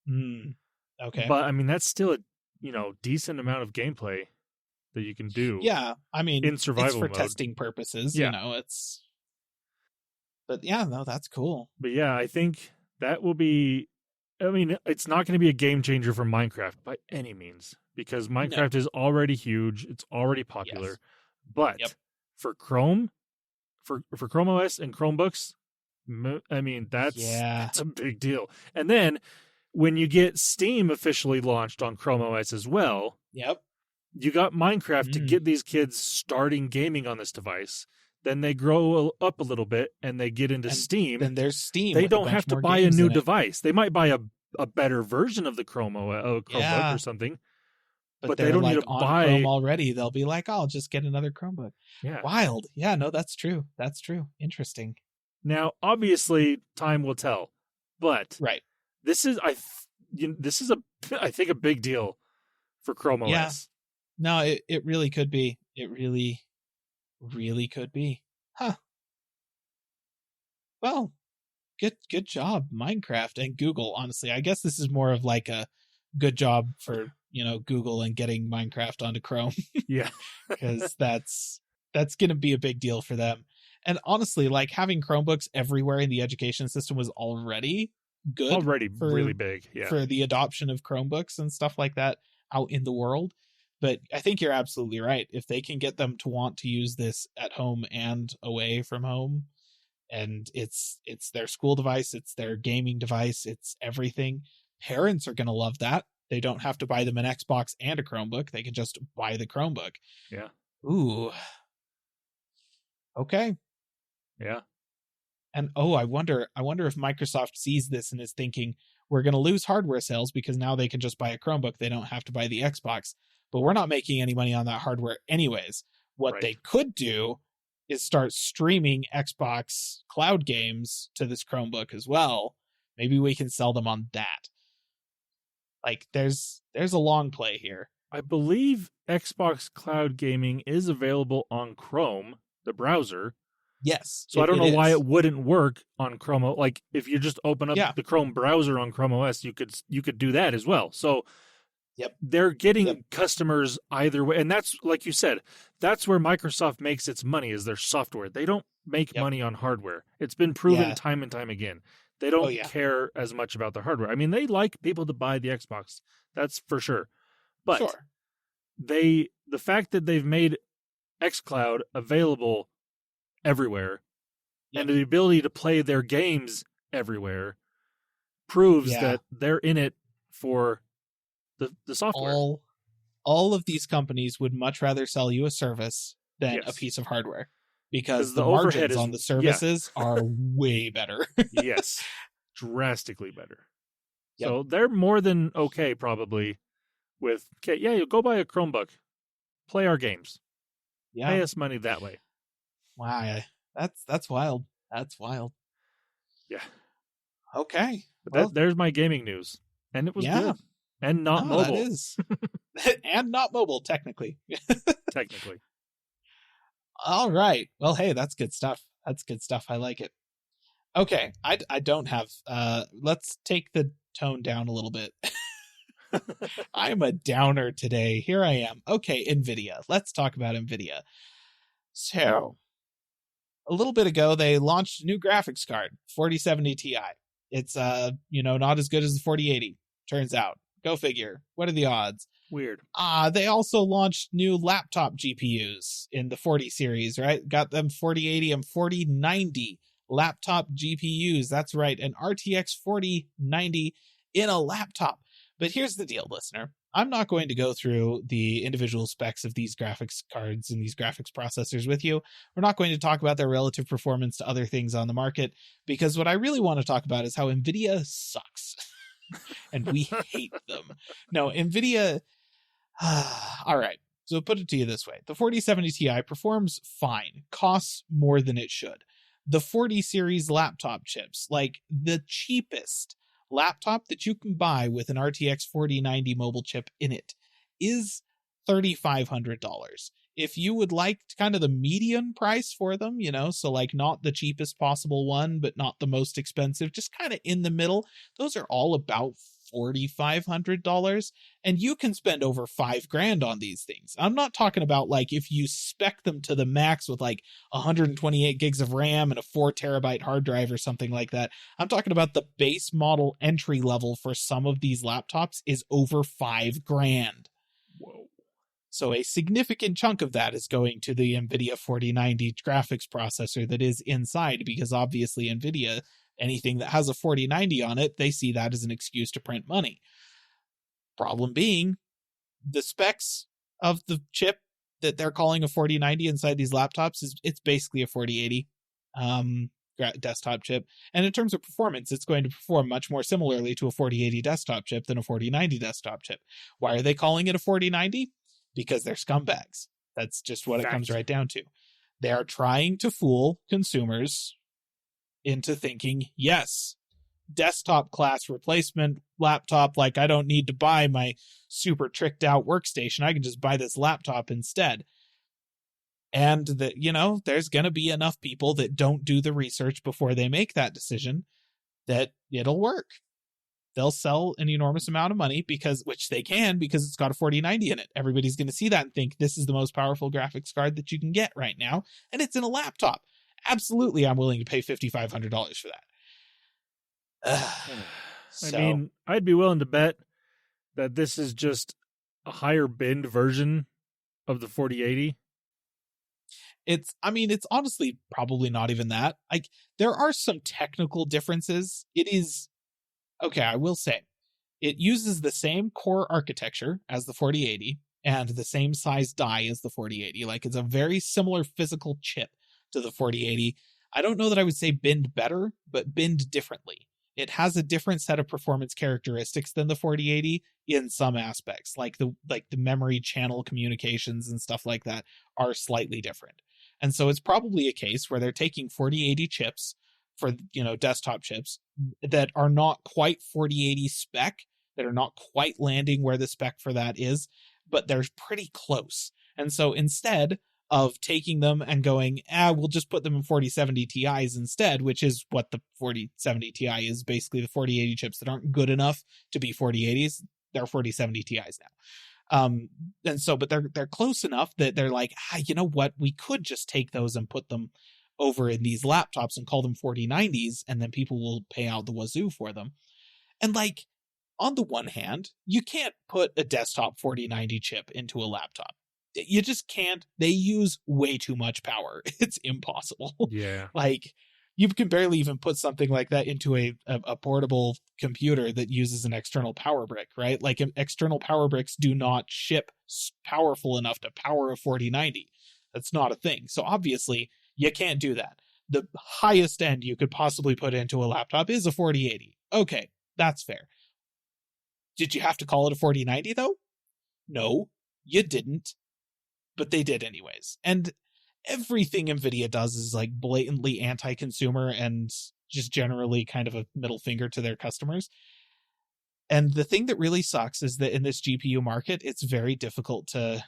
Okay. But, I mean, that's still a, decent amount of gameplay that you can do. Yeah. I mean, in survival it's for mode. testing purposes, it's... But yeah, no, that's cool. But yeah, I think that will be... I mean, it's not going to be a game changer for Minecraft by any means, because Minecraft is already huge. It's already popular. Yes. But for Chrome, for Chrome OS and Chromebooks, I mean, that's a big deal. And then when you get Steam officially launched on Chrome OS as well, you got Minecraft to get these kids starting gaming on this device. Then they grow up a little bit and they get into Steam. Then there's Steam. They don't have to buy a new device. They might buy a better version of the Chromebook or something. But they don't need to buy Chrome already. They'll be like, I'll just get another Chromebook. Yeah. Wild. Yeah, no, that's true. That's true. Interesting. Now, obviously, time will tell. But this is I think a big deal for Chrome OS. Yeah. No, it really could be. It really could be. Huh. Well, good job, Minecraft and Google. Honestly, I guess this is more of like a good job for Google and getting Minecraft onto Chrome. Yeah, because that's going to be a big deal for them. And honestly, like having Chromebooks everywhere in the education system was already good. Really big. Yeah, for the adoption of Chromebooks and stuff like that out in the world. But I think you're absolutely right. If they can get them to want to use this at home and away from home, and it's their school device, it's their gaming device, it's everything, parents are going to love that. They don't have to buy them an Xbox and a Chromebook. They can just buy the Chromebook. Yeah. Ooh. Okay. Yeah. And I wonder if Microsoft sees this and is thinking, we're going to lose hardware sales because now they can just buy a Chromebook. They don't have to buy the Xbox. But we're not making any money on that hardware anyways. What they could do is start streaming Xbox cloud games to this Chromebook as well. Maybe we can sell them on that. Like, there's a long play here. I believe Xbox Cloud Gaming is available on Chrome, the browser. Yes. So I don't know why it wouldn't work on Chrome. Like, if you just open up the Chrome browser on Chrome OS, you could do that as well. So they're getting customers either way. And that's, like you said, that's where Microsoft makes its money, is their software. They don't make money on hardware. It's been proven time and time again. They don't care as much about the hardware. I mean, they like people to buy the Xbox. That's for sure. But the fact that they've made xCloud available everywhere and the ability to play their games everywhere proves that they're in it for the software. All of these companies would much rather sell you a service than a piece of hardware, because the margins on the services are way better. Yes, drastically better. So they're more than okay, probably, with, you go buy a Chromebook, play our games, pay us money that way. Wow, that's wild. That's wild. Yeah. Okay. But there's my gaming news, and it was good. And not mobile. That is. And not mobile, technically. Technically. All right. Well, hey, that's good stuff. That's good stuff. I like it. Okay. I don't have... let's take the tone down a little bit. I'm a downer today. Here I am. Okay, Nvidia. Let's talk about Nvidia. So, a little bit ago, they launched a new graphics card, 4070 Ti. It's, not as good as the 4080, turns out. Go figure. What are the odds? Weird. They also launched new laptop GPUs in the 40 series, right? Got them 4080 and 4090 laptop GPUs. That's right, an RTX 4090 in a laptop. But here's the deal, listener. I'm not going to go through the individual specs of these graphics cards and these graphics processors with you. We're not going to talk about their relative performance to other things on the market, because what I really want to talk about is how Nvidia sucks. and we hate them. No, Nvidia. All right. So put it to you this way. The 4070 Ti performs fine, costs more than it should. The 40 series laptop chips, like the cheapest laptop that you can buy with an RTX 4090 mobile chip in it, is $3,500. If you would like kind of the median price for them, so like not the cheapest possible one, but not the most expensive, just kind of in the middle, those are all about $4,500, and you can spend over $5,000 on these things. I'm not talking about like if you spec them to the max with like 128 gigs of RAM and a 4 terabyte hard drive or something like that. I'm talking about the base model entry level for some of these laptops is over $5,000. Whoa. So a significant chunk of that is going to the Nvidia 4090 graphics processor that is inside, because obviously Nvidia, anything that has a 4090 on it, they see that as an excuse to print money. Problem being, the specs of the chip that they're calling a 4090 inside these laptops it's basically a 4080 desktop chip. And in terms of performance, it's going to perform much more similarly to a 4080 desktop chip than a 4090 desktop chip. Why are they calling it a 4090? Because they're scumbags. That's just what it comes right down to. They are trying to fool consumers into thinking, yes, desktop class replacement laptop, like I don't need to buy my super tricked out workstation. I can just buy this laptop instead. And that, there's going to be enough people that don't do the research before they make that decision that it'll work. They'll sell an enormous amount of money which they can, because it's got a 4090 in it. Everybody's going to see that and think this is the most powerful graphics card that you can get right now. And it's in a laptop. Absolutely, I'm willing to pay $5,500 for that. I mean, I'd be willing to bet that this is just a higher binned version of the 4080. It's honestly probably not even that. Like, there are some technical differences. It is, okay, I will say, it uses the same core architecture as the 4080 and the same size die as the 4080. Like, it's a very similar physical chip to the 4080. I don't know that I would say binned better, but binned differently. It has a different set of performance characteristics than the 4080 in some aspects, like the memory channel communications and stuff like that are slightly different. And so it's probably a case where they're taking 4080 chips for, desktop chips that are not quite 4080 spec, that are not quite landing where the spec for that is, but they're pretty close. And so instead of taking them and going, we'll just put them in 4070 Ti's instead, which is what the 4070 Ti is, basically the 4080 chips that aren't good enough to be 4080s, they're 4070 Ti's now. And so, but they're close enough that they're like, you know what, we could just take those and put them over in these laptops and call them 4090s, and then people will pay out the wazoo for them. And like, on the one hand, you can't put a desktop 4090 chip into a laptop. You just can't. They use way too much power. It's impossible. Yeah. Like, you can barely even put something like that into a portable computer that uses an external power brick, right? Like, external power bricks do not ship powerful enough to power a 4090. That's not a thing. So obviously, you can't do that. The highest end you could possibly put into a laptop is a 4080. Okay, that's fair. Did you have to call it a 4090 though? No, you didn't. But they did anyways. And everything Nvidia does is like blatantly anti-consumer and just generally kind of a middle finger to their customers. And the thing that really sucks is that in this GPU market, it's very difficult to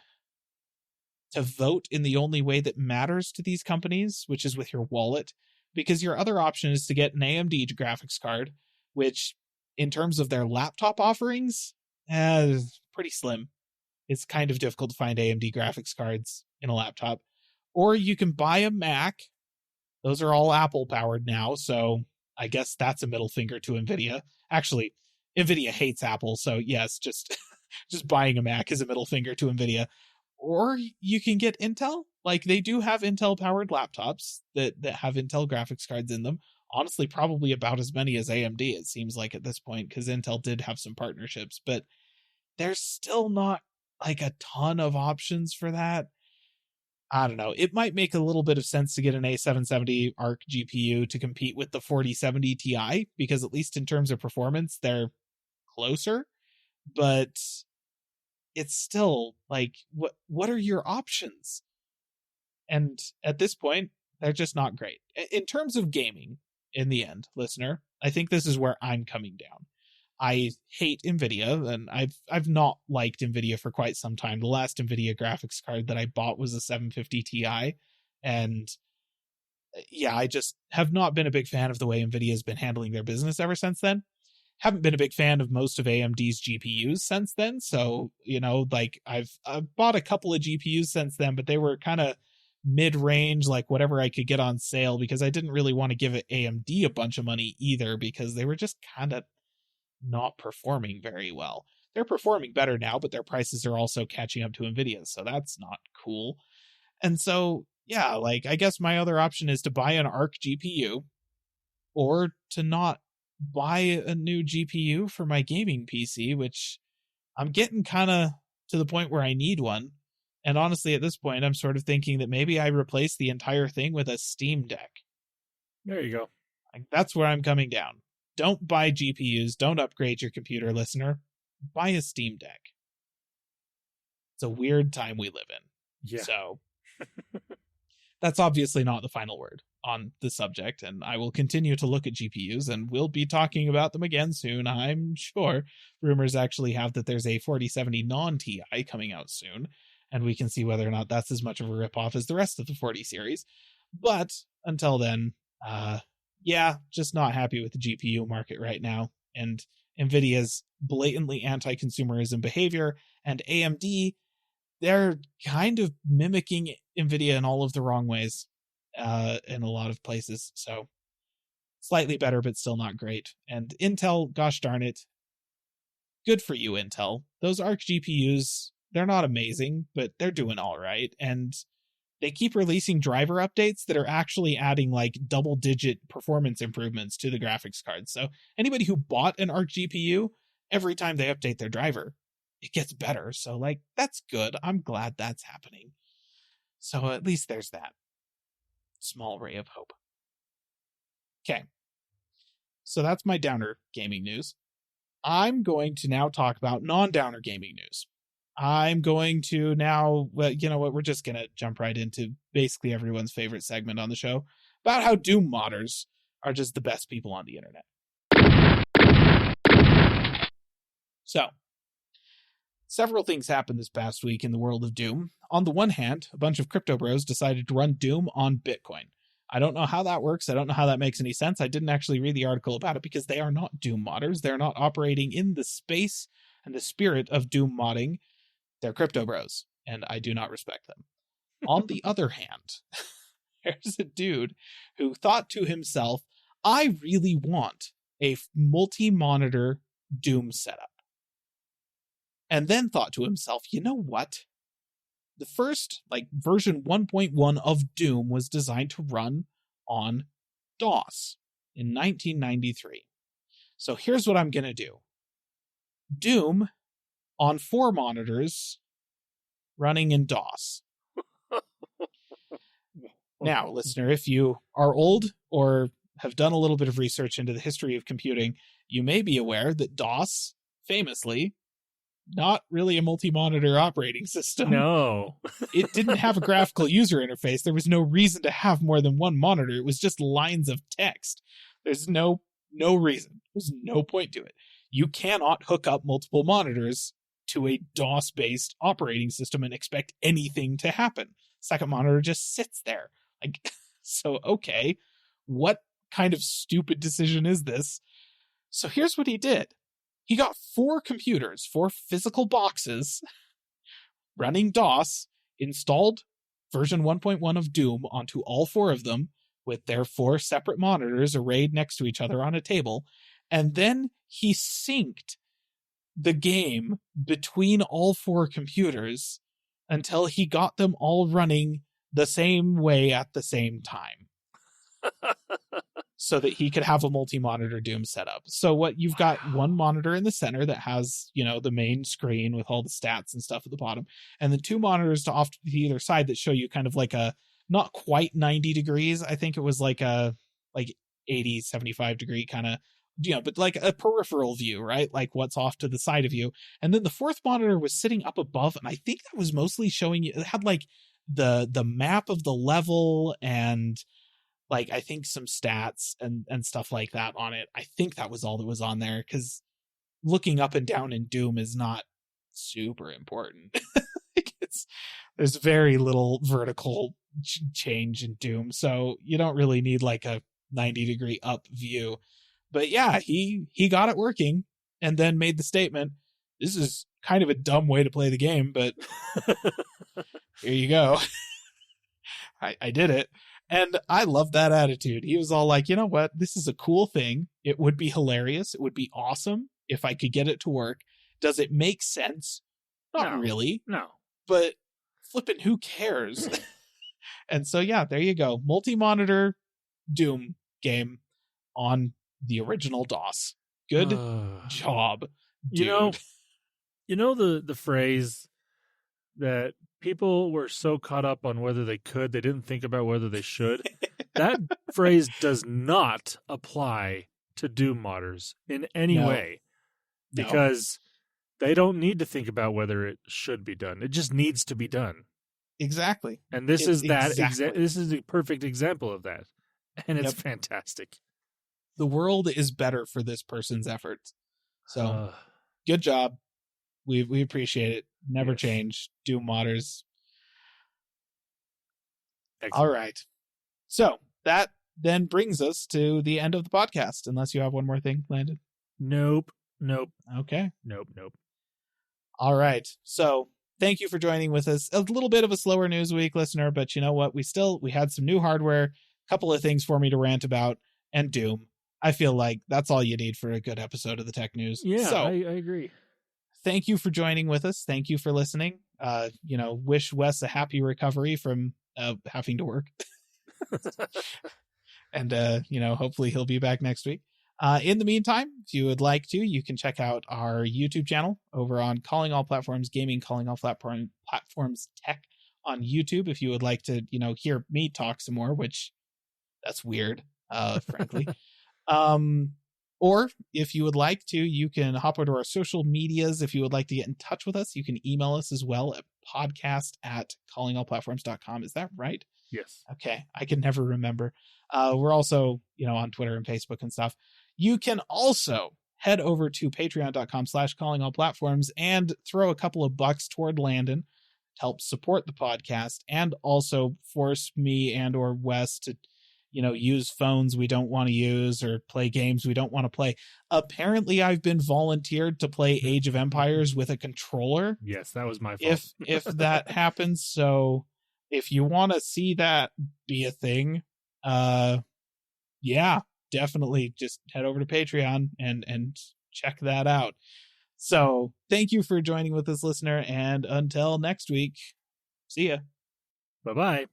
vote in the only way that matters to these companies, which is with your wallet, because your other option is to get an AMD graphics card, which in terms of their laptop offerings, is pretty slim. It's kind of difficult to find AMD graphics cards in a laptop. Or you can buy a Mac. Those are all Apple powered now, so I guess that's a middle finger to Nvidia. Actually, Nvidia hates Apple, so yes, just buying a Mac is a middle finger to Nvidia. Or you can get Intel. Like, they do have Intel powered laptops that have Intel graphics cards in them. Honestly, probably about as many as AMD, it seems like at this point, because Intel did have some partnerships, but there's still not like a ton of options for that. I don't know. It might make a little bit of sense to get an A770 ARC GPU to compete with the 4070 Ti, because at least in terms of performance, they're closer, but it's still like, what are your options? And at this point, they're just not great. In terms of gaming, in the end, listener, I think this is where I'm coming down. I hate Nvidia, and I've not liked Nvidia for quite some time. The last Nvidia graphics card that I bought was a 750 Ti, and yeah, I just have not been a big fan of the way Nvidia has been handling their business ever since then. Haven't been a big fan of most of AMD's GPUs since then, so, like, I've bought a couple of GPUs since then, but they were kind of mid-range, like whatever I could get on sale, because I didn't really want to give AMD a bunch of money either, because they were just kind of not performing very well. They're performing better now, but their prices are also catching up to Nvidia, so that's not cool. And so, yeah, like, I guess my other option is to buy an Arc GPU, or to not buy a new GPU for my gaming PC, which I'm getting kind of to the point where I need one. And honestly, at this point, I'm sort of thinking that maybe I replace the entire thing with a Steam Deck. There you go. Like, that's where I'm coming down. Don't buy GPUs. Don't upgrade your computer, listener. Buy a Steam Deck. It's a weird time we live in. Yeah. So that's obviously not the final word on the subject, and I will continue to look at GPUs, and we'll be talking about them again soon, I'm sure. Rumors actually have that there's a 4070 non-TI coming out soon, and we can see whether or not that's as much of a ripoff as the rest of the 40 series. But until then, just not happy with the GPU market right now, and Nvidia's blatantly anti-consumerism behavior, and AMD, they're kind of mimicking Nvidia in all of the wrong ways in a lot of places. So slightly better, but still not great. And Intel, gosh darn it, good for you, Intel. Those Arc GPUs, they're not amazing, but they're doing all right. And they keep releasing driver updates that are actually adding like double-digit performance improvements to the graphics cards. So anybody who bought an Arc GPU, every time they update their driver, it gets better. So, like, that's good. I'm glad that's happening. So at least there's that small ray of hope. Okay. So that's my downer gaming news. I'm going to now talk about non-downer gaming news. I'm going to now, well, you know what, we're just going to jump right into basically everyone's favorite segment on the show about how Doom modders are just the best people on the internet. So, several things happened this past week in the world of Doom. On the one hand, a bunch of crypto bros decided to run Doom on Bitcoin. I don't know how that works. I don't know how that makes any sense. I didn't actually read the article about it because they are not Doom modders. They're not operating in the space and the spirit of Doom modding. They're crypto bros, and I do not respect them. On the other hand, there's a dude who thought to himself, I really want a multi-monitor Doom setup. And then thought to himself, you know what? The first, version 1.1 of Doom was designed to run on DOS in 1993. So here's what I'm going to do. Doom on 4 monitors running in DOS. Now, listener, if you are old or have done a little bit of research into the history of computing, you may be aware that DOS, famously, not really a multi-monitor operating system. No. It didn't have a graphical user interface. There was no reason to have more than one monitor. It was just lines of text. There's no reason. There's no point to it. You cannot hook up multiple monitors to a DOS-based operating system and expect anything to happen. Second monitor just sits there. So, okay, what kind of stupid decision is this? So here's what he did. He got 4 computers, 4 physical boxes running DOS, installed version 1.1 of Doom onto all 4 of them with their 4 separate monitors arrayed next to each other on a table, and then he synced the game between all 4 computers until he got them all running the same way at the same time. So that he could have a multi-monitor Doom setup. So what you've got one monitor in the center that has, the main screen with all the stats and stuff at the bottom, and then 2 monitors to off to either side that show you kind of like a, not quite 90 degrees. I think it was like a 80, 75 degree kind of but like a peripheral view, right? Like what's off to the side of you. And then the fourth monitor was sitting up above, and I think that was mostly showing you, it had like the map of the level and like I think some stats and stuff like that on it. I think that was all that was on there, because looking up and down in Doom is not super important. There's very little vertical change in Doom, so you don't really need like a 90-degree up view. But yeah, he got it working, and then made the statement, this is kind of a dumb way to play the game, but here you go. I did it. And I love that attitude. He was all like, you know what? This is a cool thing. It would be hilarious. It would be awesome if I could get it to work. Does it make sense? Not really. No. But flippin', who cares? And so, yeah, there you go. Multi-monitor Doom game on the original DOS. Good job, dude. You know the phrase that people were so caught up on whether they could, they didn't think about whether they should. That phrase does not apply to Doom modders in any way, because they don't need to think about whether it should be done. It just needs to be done. Exactly. And this is that. This is a perfect example of that, and it's fantastic. The world is better for this person's efforts. So, good job. We appreciate it. Never change. Doom modders. Excellent. All right. So that then brings us to the end of the podcast, unless you have one more thing, Landon. Nope. Okay. Nope. All right. So thank you for joining with us. A little bit of a slower news week, listener, but you know what? We had some new hardware, a couple of things for me to rant about, and Doom. I feel like that's all you need for a good episode of the Tech News. Yeah, so, I agree. Thank you for joining with us. Thank you for listening. Wish Wes a happy recovery from having to work. And, hopefully he'll be back next week. In the meantime, if you would like to, you can check out our YouTube channel over on Calling All Platforms Gaming, Calling All Platforms Tech on YouTube. If you would like to, hear me talk some more, which that's weird, frankly. Or if you would like to, you can hop over to our social medias. If you would like to get in touch with us, you can email us as well at podcast@callingallplatforms.com. Is that right? Yes. Okay. I can never remember. We're also, on Twitter and Facebook and stuff. You can also head over to patreon.com/callingallplatforms and throw a couple of bucks toward Landon to help support the podcast, and also force me and or Wes to use phones we don't want to use or play games we don't want to play. Apparently, I've been volunteered to play Age of Empires with a controller. Yes, that was my fault. If that happens, so if you want to see that be a thing, definitely just head over to Patreon and check that out. So thank you for joining with us, listener, and until next week, see ya. Bye-bye.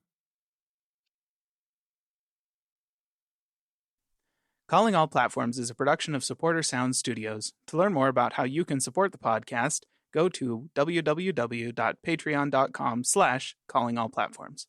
Calling All Platforms is a production of Supporter Sound Studios. To learn more about how you can support the podcast, go to www.patreon.com/callingallplatforms.